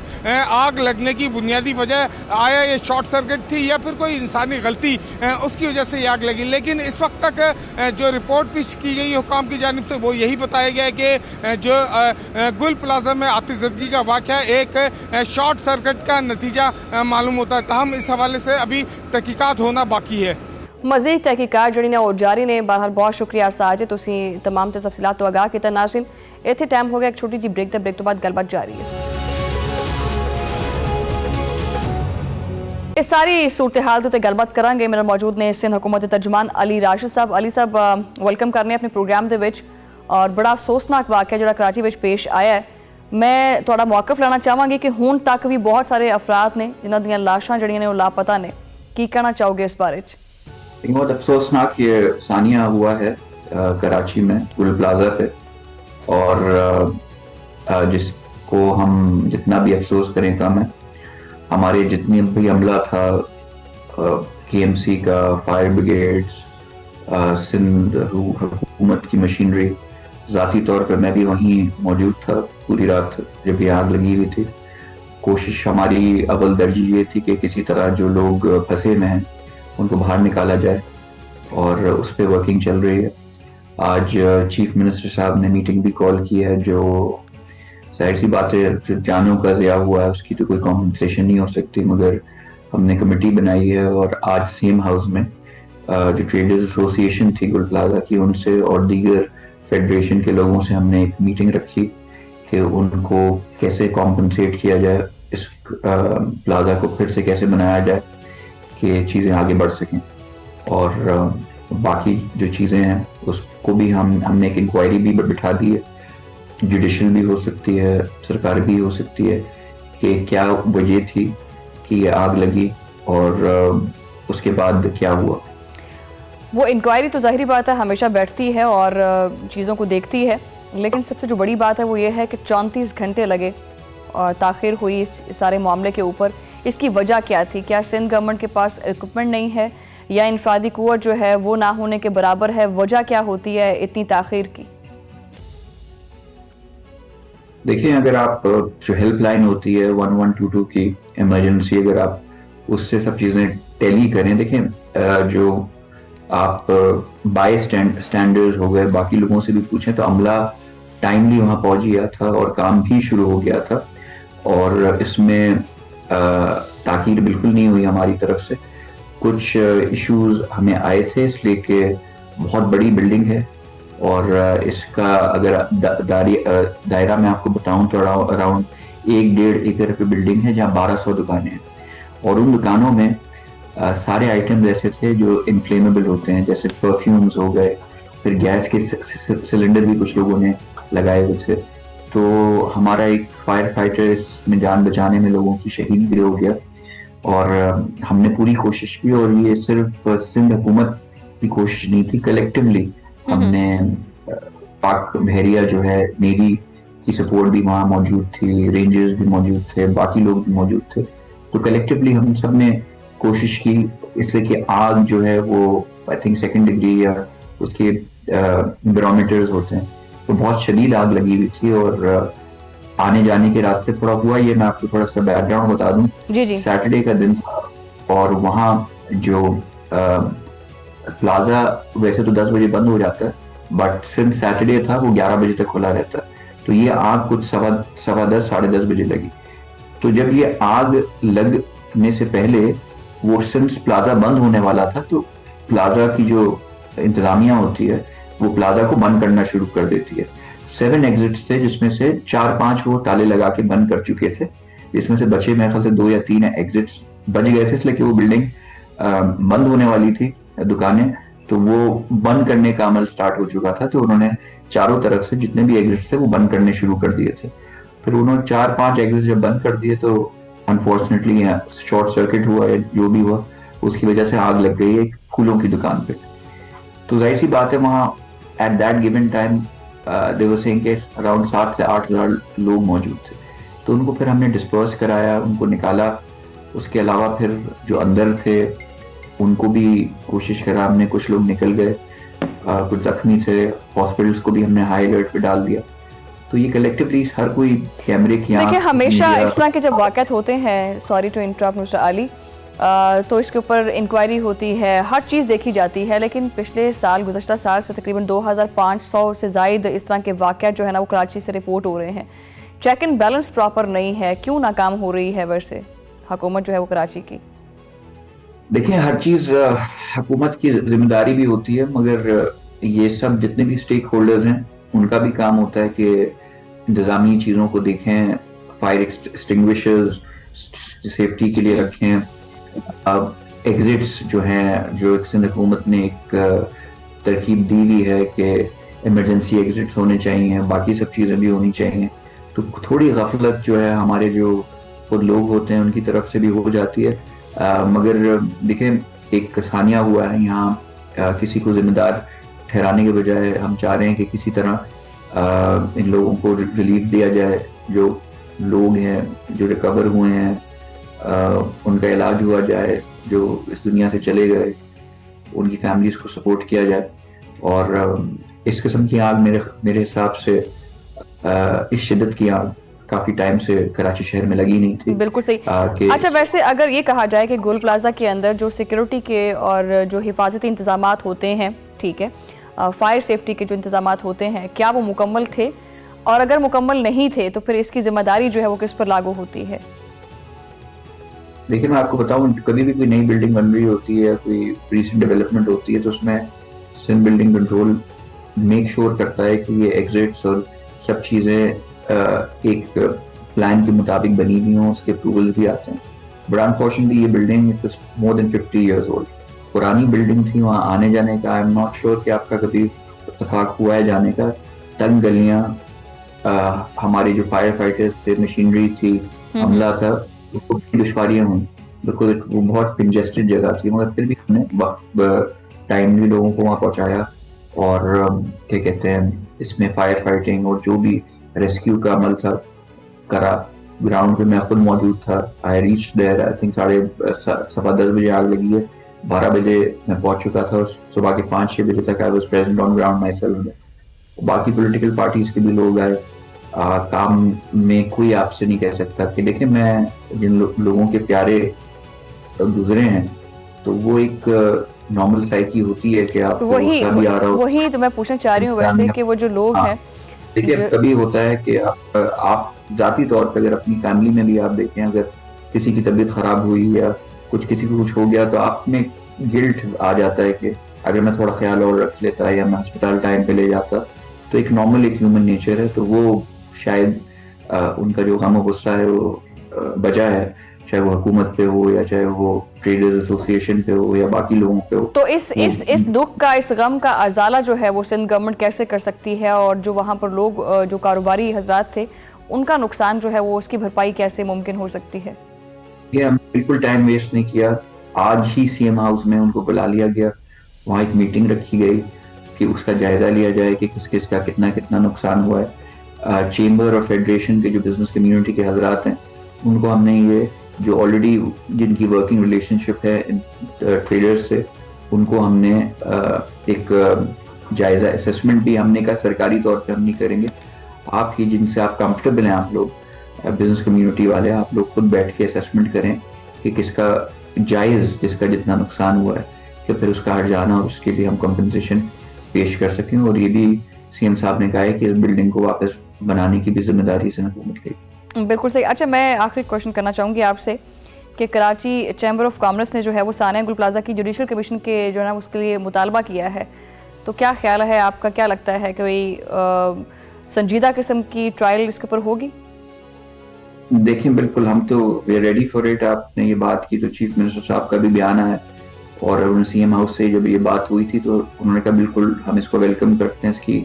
आग लगने की बुनियादी वजह आया ये शॉर्ट सर्किट थी या फिर कोई इंसानी गलती उसकी वजह से आग लगी। लेकिन इस वक्त तक जो रिपोर्ट पेश की गई हुकाम की जानिब से वो यही बताया गया है कि जो गुल प्लाजा में आतिशज़दगी का वाक़या एक शॉर्ट सर्किट का नतीजा मालूम होता है। तहम इस हवाले से अभी तहकीकात होना बाकी है।
मज़ीद तहकीकात जिहड़ी ने वो जारी ने। बहरहाल बहुत शुक्रिया साजिद, तुसी तमाम तफसीलात तो आगाह कीता। नाज़रीन, इत्थे टाइम हो गया एक छोटी जी ब्रेक दा, ब्रेक तो बाद गलबात जारी है। इस सारी सूरत हाल तो गलबात करांगे। मेरे मौजूद ने सिंध हुकूमत दे तर्जुमान अली राशिद साहब। अली साहब, वेलकम करने अपने प्रोग्राम दे विच, और बड़ा अफसोसनाक वाक़या जिहड़ा कराची विच पेश आया है। मैं तुहाडा मौक़िफ़ लेना चाहांगी कि हुण तक भी बहुत सारे अफराद ने जिन्हां दीयां लाशां जिहड़ियां ने वो लापता ने, की कहना चाहोगे इस बारे च?
बहुत अफसोसनाक ये सानिया हुआ है कराची में गुल प्लाजा पे, और जिसको हम जितना भी अफसोस करें कम है। हमारे जितनी भी अमला था, KMC का, फायर ब्रिगेड्स, सिंध हुकूमत की मशीनरी, ذاتی طور پر میں بھی وہیں موجود تھا پوری رات جب یہ آگ لگی ہوئی تھی. کوشش ہماری اول درجی یہ تھی کہ کسی طرح جو لوگ پھنسے میں ہیں ان کو باہر نکالا جائے, اور اس پہ ورکنگ چل رہی ہے. آج چیف منسٹر صاحب نے میٹنگ بھی کال کی ہے. جو ظاہر سی بات ہے, جو جانوں کا ضیاع ہوا ہے اس کی تو کوئی کمپنسیشن نہیں ہو سکتی, مگر ہم نے کمیٹی بنائی ہے, اور آج سیم ہاؤس میں جو ٹریڈرز ایسوسی ایشن تھی گل پلازا کی, ان سے اور دیگر فیڈریشن کے لوگوں سے ہم نے ایک میٹنگ رکھی کہ ان کو کیسے کمپنسیٹ کیا جائے, اس پلازا کو پھر سے کیسے بنایا جائے کہ چیزیں آگے بڑھ سکیں. اور باقی جو چیزیں ہیں اس کو بھی ہم نے ایک انکوائری بھی بٹھا دی ہے, جوڈیشل بھی ہو سکتی ہے, سرکار بھی ہو سکتی ہے, کہ کیا وجہ تھی کہ یہ آگ لگی اور اس کے بعد کیا ہوا.
وہ انکوائری تو ظاہری بات ہے ہمیشہ بیٹھتی ہے اور چیزوں کو دیکھتی ہے, لیکن سب سے جو بڑی بات ہے وہ یہ ہے کہ 34 گھنٹے لگے اور تاخیر ہوئی اس سارے معاملے کے اوپر. اس کی وجہ کیا تھی؟ کیا سندھ گورنمنٹ کے پاس اکوپمنٹ نہیں ہے یا انفرادی قوت جو ہے وہ نہ ہونے کے برابر ہے؟ وجہ کیا ہوتی ہے اتنی تاخیر کی؟
دیکھیں, اگر آپ جو ہیلپ لائن ہوتی ہے 1122 کی ایمرجنسی, اگر آپ اس سے سب چیزیں ٹیلی کریں, دیکھیں جو آپ بائی اسٹینڈرز ہو گئے, باقی لوگوں سے بھی پوچھیں تو عملہ ٹائملی وہاں پہنچ گیا تھا اور کام بھی شروع ہو گیا تھا, اور اس میں تاخیر بالکل نہیں ہوئی ہماری طرف سے. کچھ ایشوز ہمیں آئے تھے اس لیے کہ بہت بڑی بلڈنگ ہے, اور اس کا اگر دائرہ میں آپ کو بتاؤں تو اراؤنڈ 1.5 ایکڑ کی بلڈنگ ہے جہاں 1200 دکانیں ہیں, اور ان دکانوں میں سارے آئٹم ایسے تھے جو انفلیمیبل ہوتے ہیں, جیسے پرفیومز ہو گئے, پھر گیس کے سلنڈر بھی کچھ لوگوں نے لگائے ہوئے تھے. تو ہمارا ایک فائر فائٹر اس میں جان بچانے میں لوگوں کی شہید بھی ہو گیا, اور ہم نے پوری کوشش کی, اور یہ صرف سندھ حکومت کی کوشش نہیں تھی, کلیکٹیولی ہم نے پاک بحریہ جو ہے نیوی کی سپورٹ بھی وہاں موجود تھی, رینجرز بھی موجود تھے, باقی لوگ بھی موجود تھے. تو کلیکٹیولی ہم سب نے کوشش کی, اس لیے کہ آگ جو ہے وہ آئی تھنک 2nd ڈگری یا اس کے بیرومیٹرز ہوتے ہیں, تو بہت شدید آگ لگی ہوئی تھی, اور آنے جانے کے راستے تھوڑا ہوا یہ. میں آپ کو تھوڑا سا بیک گراؤنڈ بتا دوں. سیٹرڈے کا دن تھا, اور وہاں جو پلازا ویسے تو 10 بجے بند ہو جاتا ہے, بٹ سنس سیٹرڈے تھا وہ 11 بجے تک کھلا رہتا ہے. تو یہ آگ کچھ 10:15 ساڑھے 10 بجے لگی. تو جب یہ آگ لگنے سے پہلے وہ سنس پلازا بند ہونے والا تھا, تو پلازا کی جو انتظامیہ ہوتی ہے وہ پلازا کو بند کرنا شروع کر دیتی ہے. 7 ایگزٹس تھے جس میں سے 4-5 وہ تالے لگا کے بند کر چکے تھے, اس میں سے بچے میرے خیال سے 2 یا 3 ایگزٹس بچ گئے تھے, اس لیے کہ وہ بلڈنگ بند ہونے والی تھی دکانیں, تو وہ بند کرنے کا عمل سٹارٹ ہو چکا تھا. تو انہوں نے چاروں طرف سے جتنے بھی ایگزٹس تھے وہ بند کرنے شروع کر دیے تھے. پھر انہوں نے 4-5 ایگزٹس جب بند کر دیے تو انفارچونیٹلی شارٹ سرکٹ ہوا یا جو بھی ہوا, اس کی وجہ سے آگ لگ گئی ایک پھولوں کی دکان پہ. تو ظاہر سی بات ہے وہاں at that given time they were saying کہ اراؤنڈ 7 سے 8 ہزار لوگ موجود تھے. تو ان کو پھر ہم نے ڈسپرس کرایا, ان کو نکالا. اس کے علاوہ پھر جو اندر تھے ان کو بھی کوشش کرا ہم نے, کچھ لوگ نکل گئے, کچھ زخمی تھے, ہاسپٹلس کو بھی ہم نے ہائی الرٹ پہ ڈال دیا. تو یہ کلیکٹیولی ہر کوئی کیمرے کی آنکھ.
دیکھیں ہمیشہ اس طرح کے جب واقعات ہوتے ہیں, سوری ٹو انٹرپٹ مسٹر علی, تو اس کے اوپر انکوائری ہوتی ہے, ہر چیز دیکھی جاتی ہے, لیکن پچھلے سال گزشتہ سال سے تقریباً 2500 سے زائد اس طرح کے واقعات جو ہے نا وہ کراچی سے رپورٹ ہو رہے ہیں. چیک اینڈ بیلنس پراپر نہیں ہے, کیوں ناکام ہو رہی ہے ویسے حکومت جو ہے وہ کراچی کی؟
دیکھیں ہر چیز حکومت کی ذمہ داری بھی ہوتی ہے, مگر یہ سب جتنے بھی اسٹیک ہولڈرز ہیں ان کا بھی کام ہوتا ہے کہ انتظامی چیزوں کو دیکھیں, فائر ایکسٹنگوشرز سیفٹی کے لیے رکھیں, ایگزٹس جو ہیں جو سندھ حکومت نے ایک ترکیب دی ہوئی ہے کہ ایمرجنسی ایگزٹس ہونے چاہیے, باقی سب چیزیں بھی ہونی چاہیے. تو تھوڑی غفلت جو ہے ہمارے جو خود لوگ ہوتے ہیں ان کی طرف سے بھی ہو جاتی ہے. مگر دیکھیں ایک ثانیہ ہوا ہے یہاں, کسی کو ذمہ دار ٹھہرانے کے بجائے ہم چاہ رہے ہیں کہ کسی طرح ان لوگوں کو ریلیف دیا جائے. جو لوگ ہیں جو ریکور ہوئے ہیں ان کا علاج ہوا جائے, جو اس دنیا سے چلے گئے ان کی فیملیز کو سپورٹ کیا جائے, اور اس قسم کی آگ میرے حساب سے اس شدت کی آگ کافی ٹائم سے کراچی شہر میں لگی نہیں تھی.
بالکل صحیح. اچھا ویسے اگر یہ کہا جائے کہ گل پلازا کے اندر جو سیکیورٹی کے اور جو حفاظتی انتظامات ہوتے ہیں, ٹھیک ہے, فائر سیفٹی کے جو انتظامات ہوتے ہیں, کیا وہ مکمل تھے؟ اور اگر مکمل نہیں تھے تو پھر اس کی ذمہ داری جو ہے وہ کس پر لاگو ہوتی ہے؟
دیکھیں میں آپ کو بتاؤں, کبھی بھی کوئی نئی بلڈنگ بن رہی ہوتی ہے, کوئی ریسنٹ ڈیولپمنٹ ہوتی ہے, تو اس میں Sindh building control make sure کرتا ہے کہ یہ ایگزٹس اور سب چیزیں ایک پلان کے مطابق بنی ہوئی ہوں, اس کے اپروولز بھی آتے ہیں. بٹ انفارچونیٹلی یہ بلڈنگ مور دین 50 ایئرز اولڈ, پرانی بلڈنگ تھی, وہاں آنے جانے کا آئی ایم ناٹ شیور کہ آپ کا کبھی اتفاق ہوا ہے جانے کا. تنگ گلیاں, ہماری جو فائر فائٹرز سے مشینری تھی, عملہ تھا, دشواریاں ہوئیں, بالکل وہ بہت کنجسٹڈ جگہ تھی, مگر پھر بھی ہم نے ٹائملی لوگوں کو وہاں پہنچایا اور کیا کہتے ہیں اس میں فائر فائٹنگ اور جو بھی ریسکیو کا عمل تھا کرا. گراؤنڈ پہ میں خود موجود تھا. I reach there I think 10:30 بجے آگ لگی ہے, 12 بجے میں پہنچ چکا تھا, اور صبح کے 5-6 بجے تک I was present on ground my self. باقی پولیٹیکل پارٹیز کے بھی لوگ آئے. کام میں کوئی آپ سے نہیں کہہ سکتا کہ دیکھیں میں جن لوگوں کے پیارے گزرے ہیں تو وہ ایک نارمل سائیکی ہوتی ہے کہ آپ
وہی تو میں پوچھنا چاہ رہی ہوں ویسے کہ وہ جو لوگ ہیں
دیکھیے کبھی ہوتا ہے کہ آپ ذاتی طور پہ اگر اپنی فیملی میں بھی آپ دیکھیں, اگر کسی کی طبیعت خراب ہوئی یا کسی کو کچھ ہو گیا تو آپ میں گلٹ آ جاتا ہے کہ اگر میں تھوڑا خیال اور رکھ لیتا یا میں ہسپتال ٹائم پہ لے جاتا, تو ایک نارمل ایک ہیومن نیچر ہے. تو وہ شاید ان کا جو غم و غصہ ہے وہ بجا ہے, چاہے وہ حکومت پہ ہو یا چاہے وہ ٹریڈرز ایسوسی ایشن پہ ہو یا باقی لوگوں پہ ہو.
تو اس دکھ کا, اس غم کا ازالہ جو ہے وہ سندھ گورنمنٹ کیسے کر سکتی ہے, اور جو وہاں پر لوگ جو کاروباری حضرات تھے ان کا نقصان جو ہے وہ اس کی بھرپائی کیسے ممکن ہو سکتی ہے؟
یہ ہم بالکل ٹائم ویسٹ نہیں کیا. آج ہی سی ایم ہاؤس میں ان کو بلا لیا گیا, وہاں ایک میٹنگ رکھی گئی کہ اس کا جائزہ لیا جائے کہ کس کا کتنا نقصان ہوا ہے. چیمبر اور فیڈریشن کے جو بزنس کمیونٹی کے حضرات ہیں ان کو ہم نے یہ جو آلریڈی جن کی ورکنگ ریلیشن شپ ہے ٹریڈرز سے, ان کو ہم نے ایک جائزہ اسیسمنٹ بھی ہم نے کہا سرکاری طور پہ ہم نہیں کریں گے, آپ ہی جن سے آپ کمفرٹیبل ہیں, آپ لوگ بزنس کمیونٹی والے, آپ لوگ خود بیٹھ کے اسیسمنٹ کریں کہ کس کا جائز, جس کا جتنا نقصان ہوا ہے, کہ پھر اس کا ہٹ جانا اور اس کے لیے ہم کمپنسیشن پیش کر سکیں. اور یہ بھی سی ایم صاحب نے کہا ہے کہ اس بلڈنگ کو واپس بنانے کی بھی ذمہ داری سے حکومت لے گی.
بالکل صحیح. اچھا میں آخری کوشچن کرنا چاہوں گی آپ سے کہ کراچی چیمبر آف کامرس نے جو ہے وہ ثانیہ گل پلازا کی جوڈیشل کمیشن کے جو ہے اس کے لیے مطالبہ کیا ہے, تو کیا خیال ہے آپ کا, کیا لگتا ہے کہ کوئی سنجیدہ قسم کی ٹرائل اس کے اوپر ہوگی؟
دیکھیں بالکل ہم تو we are ready for it. آپ نے یہ بات کی تو چیف منسٹر صاحب کا بھی بیان آیا, اور سی ایم ہاؤس سے جب یہ بات ہوئی تھی تو انہوں نے کہا بالکل ہم اس کو ویلکم کرتے ہیں, اس کی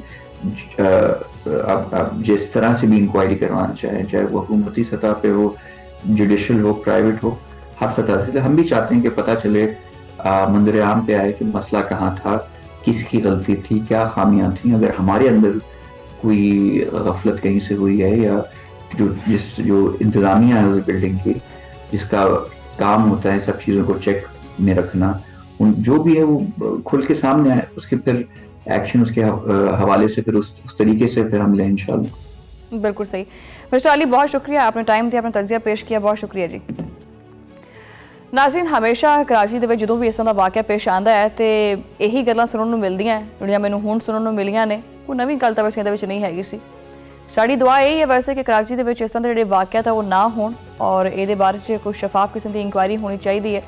آپ جس طرح سے بھی انکوائری کروانا چاہیں, چاہے وہ حکومتی سطح پہ ہو, جوڈیشل ہو, پرائیویٹ ہو, ہر سطح سے. ہم بھی چاہتے ہیں کہ پتہ چلے, منظر عام پہ آئے کہ مسئلہ کہاں تھا, کس کی غلطی تھی, کیا خامیاں تھیں. اگر ہمارے اندر کوئی غفلت کہیں سے ہوئی ہے یا جو انتظامیہ ہے اس بلڈنگ کی, جس کا کام ہوتا ہے سب چیزوں کو چیک میں رکھنا, جو بھی ہے وہ کھل کے سامنے آئے, اس کے پھر ایکشن اس کے حوالے سے پھر اس طریقے سے پھر ہم لیں انشاءاللہ.
بالکل صحیح. مسٹر علی بہت شکریہ, آپ نے ٹائم دیا, اپنا تجزیہ پیش کیا, بہت شکریہ جی. ناظرین ہمیشہ کراچی دے وچ جدوں بھی اس طرح دا واقعہ پیش آندا ہے تے یہی گلاں سنن نوں ملدیاں ہیں جڑیاں مینوں ہن سنن نوں ملیاں نے, کوئی نویں گل تاں ویسے دے وچ نہیں ہے سی. ساری دعا یہی ہے ویسے کہ کراچی دے وچ اس طرح دے جڑے واقعات وہ نہ ہون, اور یہ دے بارے چ کوئی شفاف قسم دی انکوائری ہونی چاہیے.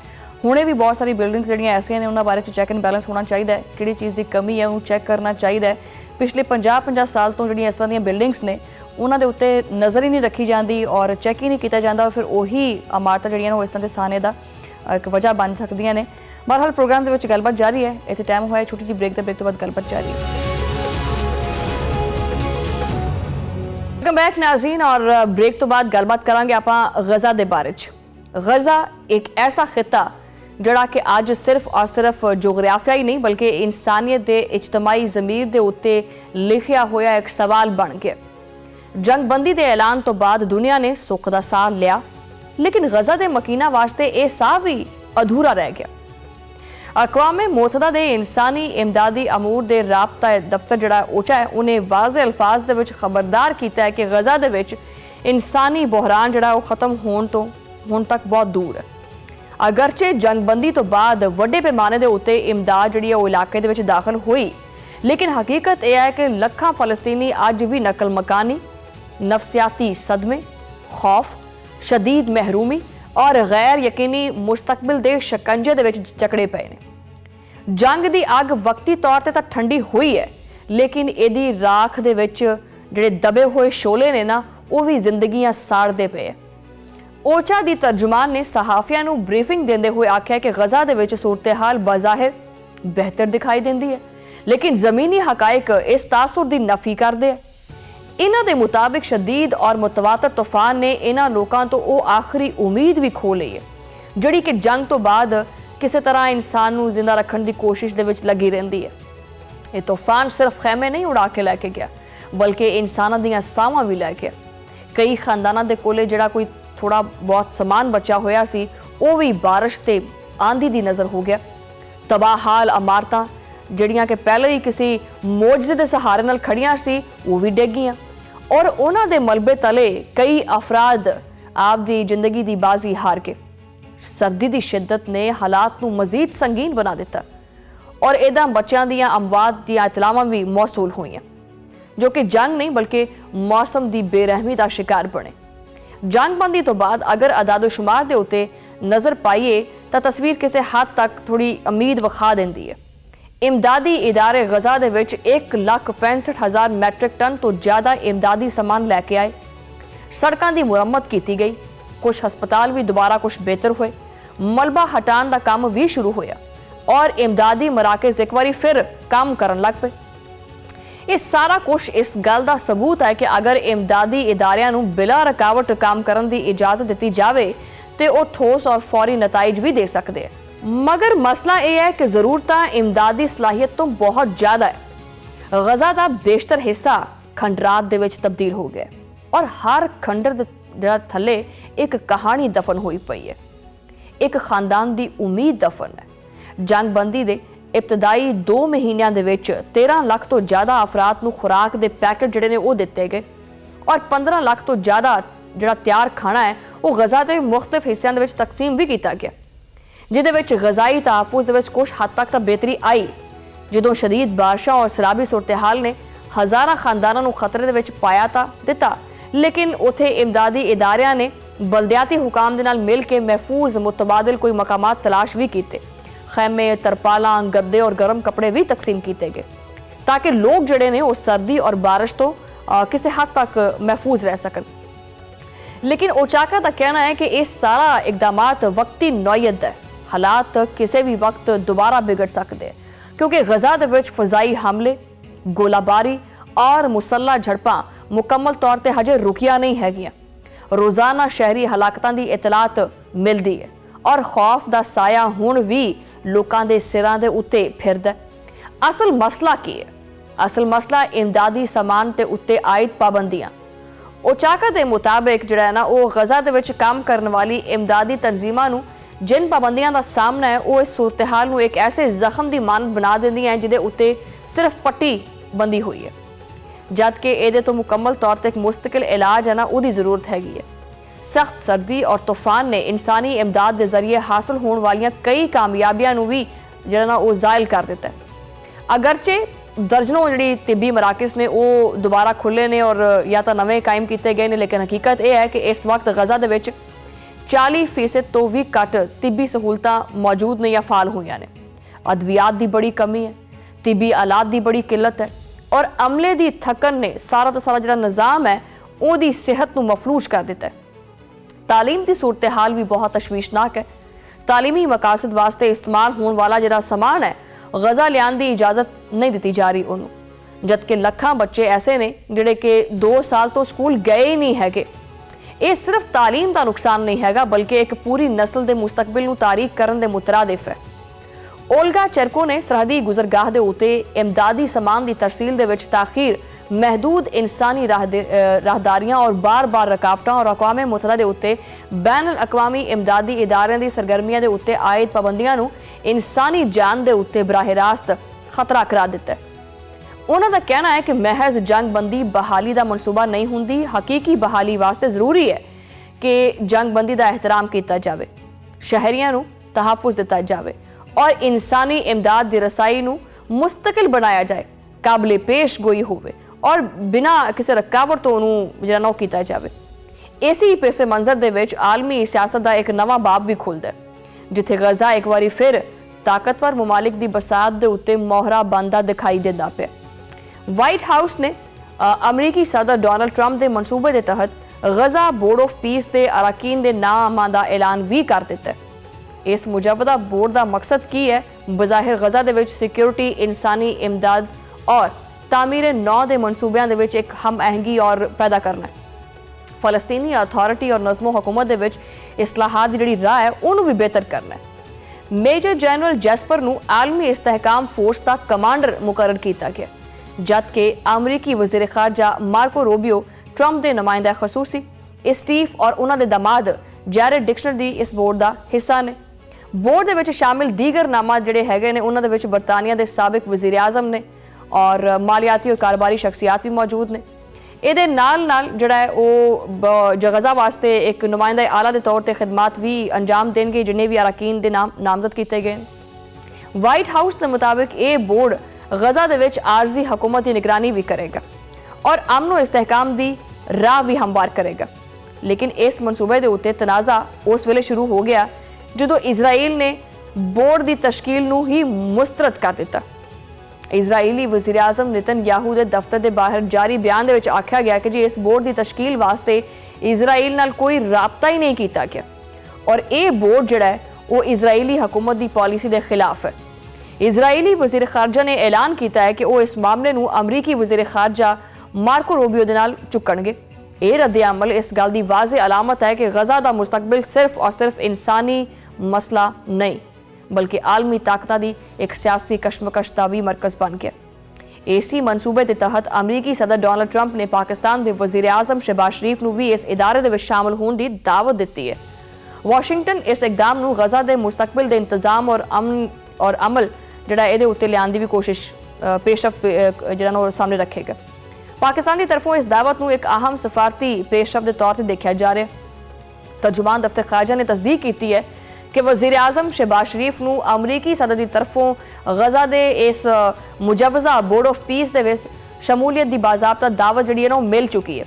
ہونے بھی بہت ساری بلڈنگز جڑیاں ایسیاں نے انہاں بارے چیک اینڈ بیلنس ہونا چاہیے, کہڑی چیز دی کمی ہے انہوں چیک کرنا چاہیے. پچھلے 50 سال تو جڑیاں اس طرح دیاں بلڈنگز نے انہاں دے اوتے نظر ہی نہیں رکھی جاندی اور چیک ہی نہیں کیتا جاندا, اور پھر وہی عمارتاں جڑیاں نے اس طرح دے سانے دا ایک وجہ بن سکدیاں نے. بہرحال پروگرام دے وچ گل بات جاری ہے, ایتھے ٹائم ہویا چھوٹی جی بریک تو بعد گل بات جاری ہے. ویلکم بیک ناظرین, اور بریک تو بعد گل بات کرانگے آپاں غزہ دے بارے چ. غزہ ایک ایسا خطہ جڑا کہ آج صرف اور صرف جغرافیائی نہیں بلکہ انسانیت دے اجتماعی ضمیر دے اتے لکھیا ہویا ایک سوال بن گیا. جنگ بندی دے اعلان تو بعد دنیا نے سکھ دا ساہ لیا, لیکن غزہ دے مکینہ واسطے اے ساہ بھی ادھورا رہ گیا. अकवामे मुत्तहदा दे इंसानी इमदादी अमूर दे राबता दफ्तर जिहड़ा ओचा है उन्हें वाज़े अल्फाज दे विच खबरदार कीता है कि गज़ा दे विच इंसानी बहरान जिहड़ा वो खत्म होण तक बहुत दूर है। अगरचे जंगबंदी तो बाद वड्डे पैमाने दे उत्ते इमदाद जिहड़ी है वो इलाके दे विच दाखिल हुई, लेकिन हकीकत यह है कि लखां फलस्तीनी अज भी नकल मकानी, नफसियाती सदमे, खौफ, शदीद महरूमी और गैर यकीनी मुस्तकबिल दे शिकंजे दे विच जकड़े पए ने। जंग दी अग वक्ती तौर ते तां ठंडी हुई है, लेकिन इहदी राख दे विच जिहड़े दबे होए शोले ने ना वो भी जिंदगियां साड़दे पे। ओचा दी तर्जुमान ने सहाफियां नूं ब्रीफिंग देंदे हुए आख्या कि गज़ा दे विच सूरत हाल बज़ाहिर बेहतर दिखाई देंदी है, लेकिन ज़मीनी हकायक इस तासुर दी नफी करदे है। इन्हां दे मुताबिक शदीद और मुतवातर तूफान ने इन्हां लोकां तो वो आखिरी उम्मीद भी खो लई है जिहड़ी कि जंग तो बाद किसी तरह इंसान नूं जिंदा रखण दी कोशिश दे विच लगी रहिंदी है। ये तूफान सिर्फ खैमे नहीं उड़ा के लैके गया, बल्कि इंसानां दीयां सावां भी लै गया। कई खानदानां दे कोले जिहड़ा कोई थोड़ा बहुत समान बचा होया सी वो भी बारिश ते आंधी दी नज़र हो गया। तबाहाल इमारतां जिहड़ियां कि पहले ही किसी मोजज़े दे सहारे नाल खड़ियां सी वो भी डिग गईयां और उन्हां दे मलबे तले कई अफराद आपदी जिंदगी दी बाजी हार के। सर्दी दी शिद्दत ने हालात नूं मजीद संगीन बना दिता और इदां बच्चों दीयां अमवात दीयां इतलावां भी मौसूल होईयां जो कि जंग नहीं बल्कि मौसम दी बेरहमी दा शिकार बने। जंगबंदी तो बाद अगर अदादोशुमार दे उत्ते नज़र पाइए तो तस्वीर किसी हद तक थोड़ी उम्मीद विखा देंदी है। इमदादी इदारे गज़ा दे विच 1,65,000 मैट्रिक टन तो ज़्यादा इमदादी समान लैके आए। सड़कों की मुरम्मत की गई, कुछ हस्पताल भी दोबारा कुछ बेहतर हुए, मलबा हटाने का काम भी शुरू होया और इमदादी मराकज़ एक बार फिर काम करन लग पे। ये सारा कुछ इस गल का सबूत है कि अगर इमदादी इदारियां नूं बिला रुकावट काम करन दी इजाजत दी जाए तो वो ठोस और फौरी नताइज भी दे सकते हैं। मगर मसला यह है कि ज़रूरतां इमदादी सलाहियत तो बहुत ज़्यादा है। गज़ा का बेशतर हिस्सा खंडरात दे विच तब्दील हो गया और हर खंडर दे थले एक कहानी दफन हुई पई है, एक खानदान की उम्मीद दफन है। जंगबंदी दे इब्तदाई 2 महीनों दे विच 13 लाख तो ज़्यादा अफराद नूं खुराक दे पैकेट जिहड़े ने वो दिते गए और 15 लाख तो ज़्यादा जिहड़ा तैयार खाना है वो गज़ा के मुख्तलिफ हिस्सों दे विच तकसीम भी किया गया, जिहदे विच गज़ाई तहफ़ुज़ दे विच कुछ हद तक बेहतरी आई जदों शदीद बारिशां और सैलाबी सूरत हाल ने हज़ारां खानदानां नूं खतरे दे विच पाया दिता, लेकिन उत्थे इमदादी इदारियां ने बलदियाती हुकाम दे नाल मिल के महफूज मुतबादिल कोई मकामात तलाश भी कीते। खैमे, तरपालां, गद्दे और गर्म कपड़े भी तकसीम किए गए ताकि लोग जड़े ने वो सर्दी और बारिश तो किसी हद तक महफूज रह सकन। लेकिन ओचाका का कहना है कि ये सारा इकदामात वक्ती नौयत है, हालात किसी भी वक्त दोबारा बिगड़ सकते हैं क्योंकि गज़ा दे विच फ़ज़ाई हमले, गोलाबारी और मुसल्ला झड़पां मुकम्मल तौर पर हजे रुकिया नहीं हैगियां। रोज़ाना शहरी हलाकतां दी इतलात मिलती है और खौफ दा साया हुण भी लोकां दे सिरां दे उत्ते फिरदा। असल मसला की है? असल मसला इमदादी समान ते उत्ते आयद पाबंदियां। ओचाका के मुताबिक जिहड़ा है ना वो गज़ा दे विच काम करने वाली इमदादी तंजीमां नूं जिन पाबंदियां का सामना है वो इस सूरत हाल नूं एक ऐसे जख्म की मानत बना देंदियां हैं जिहदे उत्ते सिर्फ पट्टी बंदी हुई है, जबकि इहदे तो मुकम्मल तौर पर एक मुस्तकिल इलाज है ना उहदी जरूरत हैगी है। सख्त सर्दी और तूफान ने इंसानी इमदाद के जरिए हासिल होने वाली कई कामयाबियां नूं भी जिहड़ा ना वो ज़ायल कर दिता है। अगरचे दर्जनों जिहड़ी तिब्बी मराकज़ ने वो दोबारा खुले ने और या तो नवे कायम किए गए हैं, लेकिन हकीकत यह है कि इस वक्त गज़ा दे विच 40% तो भी घट तिब्बी सहूलतां मौजूद ने या फाल हुई ने। अद्वियात की बड़ी कमी है, तिब्बी आलात की बड़ी किल्लत है और अमले की थकन ने सारा का सारा जिहड़ा निज़ाम है उहदी सेहत नूं मफलूज कर दिता है। तालीम की सूरत हाल भी बहुत तशवीशनाक है। तालीमी मकासद वास्ते इस्तेमाल होने वाला जिहड़ा समान है गज़ा लियान की इजाज़त नहीं दी जा रही उन्होंने, जबकि लखां बच्चे ऐसे ने जिहड़े कि 2 साल तो स्कूल गए ही नहीं हैगे। ये सिर्फ तालीम का नुकसान नहीं हैगा बल्कि एक पूरी नस्ल के मुस्तकबिल नूं तारीक करन दे मुतरादिफ है। ओल्गा चेरको ने सरहदी गुजरगाह दे उत्ते इमदादी समान की तरसील दे विच ताखीर محدود انسانی راہداریاں اور بار بار رکاوٹاں اور اقوام متحدہ دے اتے بین الاقوامی امدادی ادارے دی سرگرمیاں دے اتے عائد پابندیاں نو انسانی جان دے اتے براہ راست خطرہ قرار دیتا ہے۔ انہوں دا کہنا ہے کہ محض جنگ بندی بحالی دا منصوبہ نہیں ہوندی، حقیقی بحالی واسطے ضروری ہے کہ جنگ بندی دا احترام کیتا جاوے، شہریاں نو تحفظ دیتا جاوے اور انسانی امداد دی رسائی نو مستقل بنایا جائے، قابل پیش گوئی ہوئے اور بنا کسی رکاوٹ تو انہوں جڑا نو کیتا جاوے۔ اسی پیسے منظر دے وچ عالمی سیاست دا ایک نواں باب بھی کھلدا ہے جتھے غزہ ایک واری پھر طاقتور ممالک دی بساط دے اتے موہرا بندہ دکھائی دیندا پیا۔ وائٹ ہاؤس نے امریکی صدر ڈونلڈ ٹرمپ دے منصوبے دے تحت غزہ بورڈ آف پیس دے اراکین دے ناماں دا اعلان بھی کر دیتا ہے۔ اس مجودہ بورڈ دا مقصد کی ہے؟ بظاہر غزہ دے وچ سیکیورٹی، انسانی امداد اور تعمیر نو دے منصوبیاں دے وچ ایک ہم آہنگی اور پیدا کرنا ہے۔ فلسطینی اتھارٹی اور نظم و حکومت دے وچ اصلاحات دی جڑی راہ ہے انہوں بھی بہتر کرنا ہے۔ میجر جنرل جیسپر نو عالمی استحکام فورس دا کمانڈر مقرر کیتا گیا، جبکہ امریکی وزیر خارجہ مارکو روبیو ٹرمپ دے نمائندہ خصوصی اسٹیف اور انہاں دے داماد جیرڈ ڈکشنر دی اس بورڈ دا حصہ نے۔ بورڈ دے وچ شامل دیگر نامات جڑے ہے نے انہاں دے وچ برطانیہ دے سابق وزیر اعظم نے اور مالیاتی اور کاروباری شخصیات بھی موجود نے۔ یہ نال جڑا ہے وہ غزہ واسطے ایک نمائندہ اعلیٰ دے طور تے خدمات بھی انجام دیں گے جنہیں بھی اراکین دے نام نامزد کیتے گئے۔ وائٹ ہاؤس دے مطابق یہ بورڈ غزہ دے وچ عارضی حکومت کی نگرانی بھی کرے گا اور امن و استحکام دی راہ بھی ہموار کرے گا، لیکن اس منصوبے دے اتے تنازع اس ویلے شروع ہو گیا جدو اسرائیل نے بورڈ دی تشکیل نو ہی مسترد کر دیتا۔ اسرائیلی وزیر اعظم نیتن یاہو دے دفتر دے باہر جاری بیان دے وچ آکھیا گیا کہ جی اس بورڈ دی تشکیل واسطے اسرائیل نال کوئی رابطہ ہی نہیں کیتا گیا اور اے بورڈ جڑا ہے وہ اسرائیلی حکومت دی پالیسی دے خلاف ہے۔ اسرائیلی وزیر خارجہ نے اعلان کیتا ہے کہ وہ اس معاملے نو امریکی وزیر خارجہ مارکو روبیو دے نال چکن گے۔ اے رد عمل اس گل دی واضح علامت ہے کہ غزہ دا مستقبل صرف اور صرف انسانی مسئلہ نہیں بلکہ عالمی طاقتاں دی ایک سیاسی کشمکش دا بھی مرکز بن گیا۔ اسی منصوبے کے تحت امریکی صدر ڈونلڈ ٹرمپ نے پاکستان دے وزیر اعظم شہباز شریف نو بھی اس ادارے دے وچ شامل ہون دی دعوت دیتی ہے۔ واشنگٹن اس اقدام نو غزہ دے مستقبل دے انتظام اور امن اور عمل جڑا اے دے اوتے لیان دی بھی کوشش پیشرفت جڑا نو سامنے رکھے گا۔ پاکستان دی طرفوں اس دعوت نو ایک اہم سفارتی پیشرفت دے طور تے دیکھا جا رہا ہے۔ ترجمان دفتر خارجہ نے تصدیق کیتی ہے کہ وزیر اعظم شہباز شریف نو امریکی صدر دی طرفوں غزہ دے اس مجوزہ بورڈ آف پیس دے وچ شمولیت دی باضابطہ دعوت جڑی ہے نا مل چکی ہے۔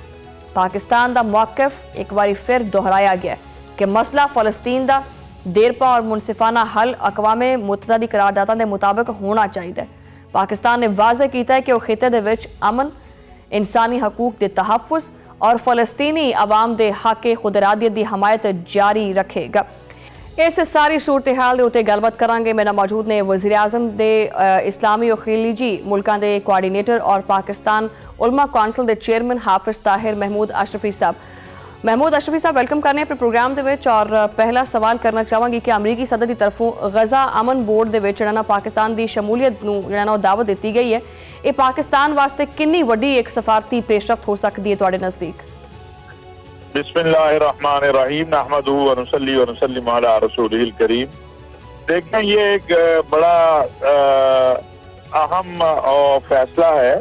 پاکستان دا موقف ایک باری پھر دہرایا گیا ہے کہ مسئلہ فلسطین دا دیرپا اور منصفانہ حل اقوام متحدہ دی قرارداداں دے مطابق ہونا چاہیے۔ پاکستان نے واضح کیتا ہے کہ وہ خطے دے وچ امن، انسانی حقوق دے تحفظ اور فلسطینی عوام دے حق خود ارادیت دی حمایت جاری رکھے گا۔ اس ساری صورتحال دے اوتے گل بات کران گے۔ میرا موجود نے وزیر اعظم دے اسلامی اور خلیجی ملکاں دے کوآرڈینیٹر اور پاکستان علماء کونسل دے چیئرمین حافظ طاہر محمود اشرفی صاحب۔ محمود اشرفی صاحب ویلکم کرنے اپنے پروگرام دے وچ اور پہلا سوال کرنا چاہواں گی کہ امریکی صدر دی طرفوں غزہ امن بورڈ دے وچ جڑا پاکستان دی شمولیت نو جڑا دعوت دتی گئی ہے، یہ پاکستان واسطے کنی وڈی ایک سفارتی پیشرفت ہو سکتی ہے تواڈے نزدیک؟
بسم اللہ الرحمن الرحیم نحمدہ ونصلی ونسلم علی رسولہ الکریم۔ دیکھیں یہ ایک بڑا اہم فیصلہ ہے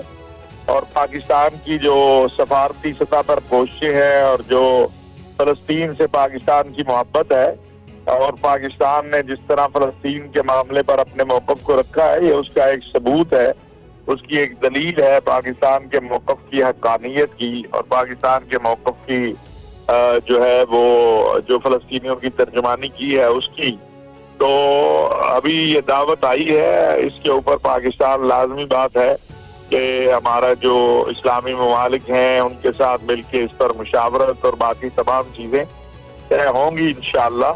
اور پاکستان کی جو سفارتی سطح پر کوششیں ہیں اور جو فلسطین سے پاکستان کی محبت ہے اور پاکستان نے جس طرح فلسطین کے معاملے پر اپنے موقف کو رکھا ہے، یہ اس کا ایک ثبوت ہے، اس کی ایک دلیل ہے پاکستان کے موقف کی حقانیت کی اور پاکستان کے موقف کی جو ہے وہ جو فلسطینیوں کی ترجمانی کی ہے اس کی۔ تو ابھی یہ دعوت آئی ہے، اس کے اوپر پاکستان لازمی بات ہے کہ ہمارا جو اسلامی ممالک ہیں ان کے ساتھ مل کے اس پر مشاورت اور باقی تمام چیزیں طے ہوں گی انشاءاللہ،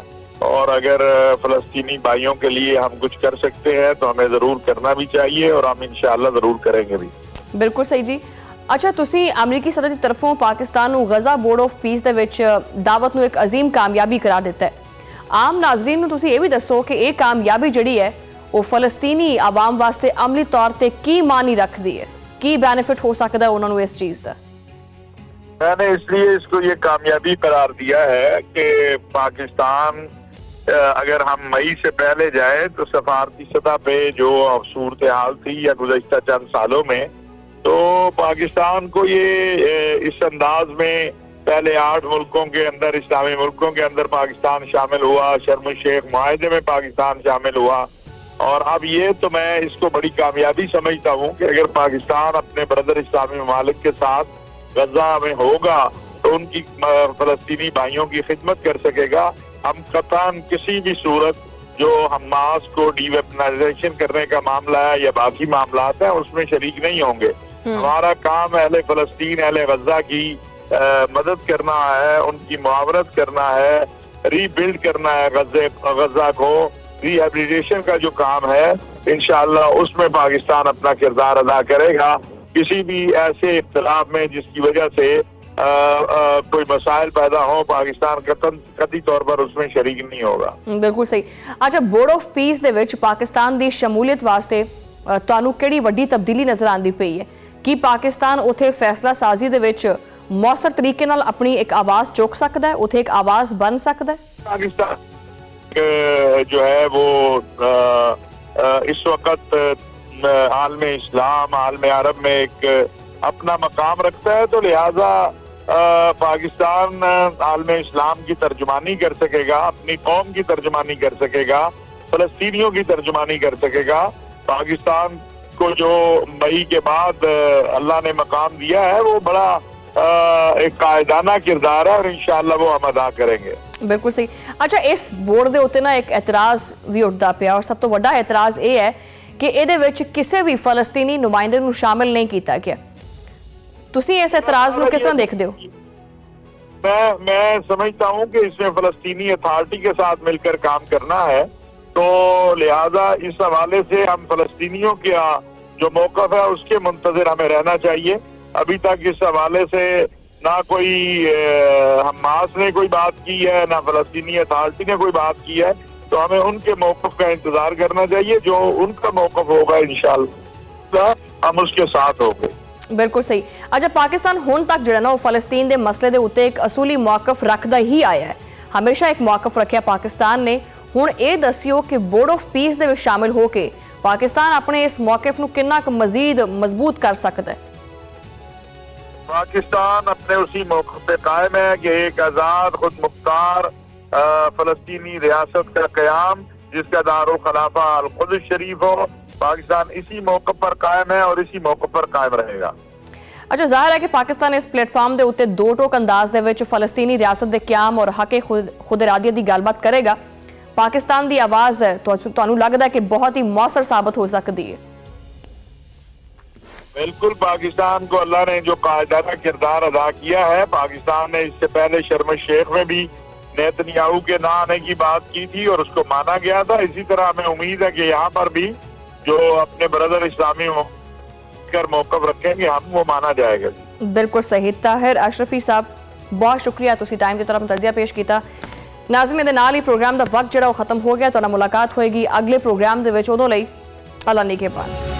اور اگر فلسطینی بھائیوں کے لیے ہم کچھ کر سکتے ہیں تو ہمیں ضرور کرنا بھی چاہیے اور ہم انشاءاللہ ضرور کریں گے بھی۔
بالکل صحیح جی۔ اچھا، تسی امریکی صدر دی طرفوں پاکستان نو غزہ بورڈ آف پیس دے وچ دعوت نو ایک عظیم کامیابی قرار دیتا ہے۔ عام ناظرین نو تسی یہ بھی دسو کہ یہ کامیابی جڑی ہے وہ فلسطینی عوام واسطے عملی طور تے کی معنی رکھ دی ہے، ਕੀ ਬੈਨੀਫਿਟ ਹੋ ਸਕਦਾ ਉਹਨਾਂ ਨੂੰ ਇਸ ਚੀਜ਼ ਦਾ?
मैंने इसलिए इसको ये कामयाबी करार दिया है कि पाकिस्तान अगर हम मई से पहले जाए तो सफारती सतह पे जो सूरत हाल थी या गुज़श्ता चंद सालों में, तो पाकिस्तान को ये इस अंदाज में पहले 8 मुल्कों के अंदर, इस्लामी मुल्कों के अंदर पाकिस्तान शामिल हुआ, शर्म शेख मुआहदे में पाकिस्तान शामिल हुआ, और अब ये तो मैं इसको बड़ी कामयाबी समझता हूँ कि अगर पाकिस्तान अपने ब्रदर इस्लामी ममालिक के साथ गजा में होगा तो उनकी फलस्तीनी भाइयों की खिदमत कर सकेगा। हम कतन किसी भी सूरत जो हमास को डीवेपनाइजेशन करने का मामला है या बाकी मामला है उसमें शरीक नहीं होंगे। हमारा काम अहले फलस्तीन, अहले गजा की मदद करना है, उनकी मुआवरत करना है, रीबिल्ड करना है गजा को, रिहेबिलिटेशन का जो काम है इंशाअल्लाह उसमें पाकिस्तान अपना किरदार अदा करेगा। किसी भी ऐसे इख्तिलाफ में जिसकी वजह से कोई मसाइल पैदा हो, पाकिस्तान कतई तौर पर उसमें शरीक नहीं होगा।
ਬਿਲਕੁਲ ਸਹੀ। ਅੱਛਾ, ਬੋਰਡ ਆਫ ਪੀਸ ਦੇ ਵਿੱਚ ਪਾਕਿਸਤਾਨ ਦੀ ਸ਼ਮੂਲੀਅਤ ਵਾਸਤੇ ਤੁਹਾਨੂੰ ਕਿਹੜੀ ਵੱਡੀ ਤਬਦੀਲੀ ਨਜ਼ਰ ਆਉਂਦੀ ਪਈ ਹੈ? ਕੀ ਪਾਕਿਸਤਾਨ ਉਥੇ ਫੈਸਲਾ ਸਾਜ਼ੀ ਦੇ ਵਿੱਚ ਮੌਸਰ ਤਰੀਕੇ ਨਾਲ ਆਪਣੀ ਇੱਕ ਆਵਾਜ਼ ਚੁੱਕ ਸਕਦਾ ਹੈ, ਉਥੇ ਇੱਕ ਆਵਾਜ਼ ਬਣ ਸਕਦਾ ਹੈ?
पाकिस्तान जो है वो इस वक्त आलम इस्लाम, आलम अरब में एक अपना मकाम रखता है, तो लिहाजा पाकिस्तान आलम इस्लाम की तर्जुमानी कर सकेगा, अपनी कौम की तर्जुमानी कर सकेगा, फलस्तीनियों की तर्जुमानी कर सकेगा। पाकिस्तान को जो मई के बाद अल्लाह ने मकाम दिया है वो बड़ा एक कायदाना किरदार है और इंशाअल्लाह वो हम अदा करेंगे।
ਬਿਲਕੁਲ ਸਹੀ। ਅੱਛਾ, ਇਸ ਬੋਰਡ ਦੇ ਉੱਤੇ ਨਾ ਇੱਕ ਇਤਰਾਜ਼ ਵੀ ਉੱਠਦਾ ਪਿਆ, ਔਰ ਸਭ ਤੋਂ ਵੱਡਾ ਇਤਰਾਜ਼ ਇਹ ਹੈ ਕਿ ਇਹਦੇ ਵਿੱਚ ਕਿਸੇ ਵੀ ਫਲਸਤੀਨੀ ਨੁਮਾਇੰਦੇ ਨੂੰ ਸ਼ਾਮਿਲ ਨਹੀਂ ਕੀਤਾ ਗਿਆ। ਤੁਸੀਂ ਇਸ ਇਤਰਾਜ਼ ਨੂੰ ਕਿਸ ਤਰ੍ਹਾਂ ਦੇਖਦੇ ਹੋ?
मैं समझता हूँ कि इसमें फलस्तीनी अथॉरिटी के साथ मिलकर काम करना है, तो लिहाजा इस हवाले से हम फलस्तीनियों का जो मौक़िफ़ है उसके मुंतज़िर हमें रहना चाहिए। अभी तक इस हवाले से ना कोई हमास ने कोई बात की है, ना फलस्तीनी अथॉरिटी ने कोई बात की है, तो हमें उनके मौक़िफ़ का इंतज़ार करना चाहिए। जो उनका मौक़िफ़ होगा इंशाअल्लाह हम उसके साथ होंगे।
ਬਿਲਕੁਲ ਸਹੀ। ਅੱਛਾ, ਪਾਕਿਸਤਾਨ ਹੁਣ ਤੱਕ ਜਿਹੜਾ ਨਾ ਉਹ ਫਲਸਤੀਨ ਦੇ ਮਸਲੇ ਦੇ ਉੱਤੇ ਇੱਕ ਅਸੂਲੀ ਮੌਕਫ ਰੱਖਦਾ ਹੀ ਆਇਆ ਹੈ, ਹਮੇਸ਼ਾ ਇੱਕ ਮੌਕਫ ਰੱਖਿਆ ਪਾਕਿਸਤਾਨ ਨੇ। ਹੁਣ ਇਹ ਦੱਸਿਓ ਕਿ ਬੋਰਡ ਆਫ ਪੀਸ ਦੇ ਵਿੱਚ ਸ਼ਾਮਿਲ ਹੋ ਕੇ ਪਾਕਿਸਤਾਨ ਆਪਣੇ ਇਸ ਮੌਕਫ ਨੂੰ ਕਿੰਨਾ ਕੁ ਮਜ਼ੀਦ ਮਜ਼ਬੂਤ ਕਰ ਸਕਦਾ ਹੈ?
पाकिस्तान अपने उसी मौके पे कायम है कि एक आज़ाद खुद मुख्तार फलस्तीनी रियासत का क़याम जिसका दारुल खिलाफा अल कुद्स शरीफ हो, पाकिस्तान इसी मौके पर कायम है और इसी मौके पर कायम रहेगा।
ਅੱਛਾ, ਜ਼ਾਹਿਰ ਹੈ ਕਿ ਪਾਕਿਸਤਾਨ ਇਸ ਪਲੇਟਫਾਰਮ ਦੇ ਉੱਤੇ ਦੋ ਟੋਕ ਅੰਦਾਜ਼ ਦੇ ਵਿੱਚ ਫਲਸਤੀਨੀ ਰਿਆਸਤ ਦੇ ਕਿਆਮ ਔਰ ਹੱਕ ਖੁਦ ਇਰਾਦੀਅਤ ਦੀ ਗੱਲਬਾਤ ਕਰੇਗਾ। ਪਾਕਿਸਤਾਨ ਦੀ ਆਵਾਜ਼ ਤੁਹਾਨੂੰ ਲੱਗਦਾ ਕਿ ਬਹੁਤ ਹੀ ਮੌਸਰ ਸਾਬਤ ਹੋ ਸਕਦੀ ਹੈ?
बिल्कुल, पाकिस्तान को अल्लाह ने जो कायदाना किरदार अदा किया है, पाकिस्तान ने इससे पहले शर्म शेख में भी नेतन्याहू के ना आने की बात की थी और उसको माना गया था। इसी तरह हमें उम्मीद है कि यहाँ पर भी जो अपने ब्रदर इस्लामी कर मौक़िफ़ रखेंगे हम, वो माना जाएगा।
ਬਿਲਕੁਲ ਸਹੀ। ਤਾਹਿਰ ਅਸ਼ਰਫੀ ਸਾਹਿਬ, ਬਹੁਤ ਸ਼ੁਕਰੀਆ, ਤੁਸੀਂ ਟਾਈਮ ਦੀ ਤਰਫ ਤਜ਼ੀਆ ਪੇਸ਼ ਕੀਤਾ। ਨਾਜ਼ਰੀਨ, ਦੇ ਨਾਲ ਹੀ ਪ੍ਰੋਗਰਾਮ ਦਾ ਵਕਤ ਜਿਹੜਾ ਉਹ ਖਤਮ ਹੋ ਗਿਆ। ਤੁਹਾਡਾ ਮੁਲਾਕਾਤ ਹੋਏਗੀ ਅਗਲੇ ਪ੍ਰੋਗਰਾਮ ਦੇ ਵਿੱਚ, ਉਦੋਂ ਲਈ ਅੱਲਾ ਨਿਗਹਿਬਾਨ।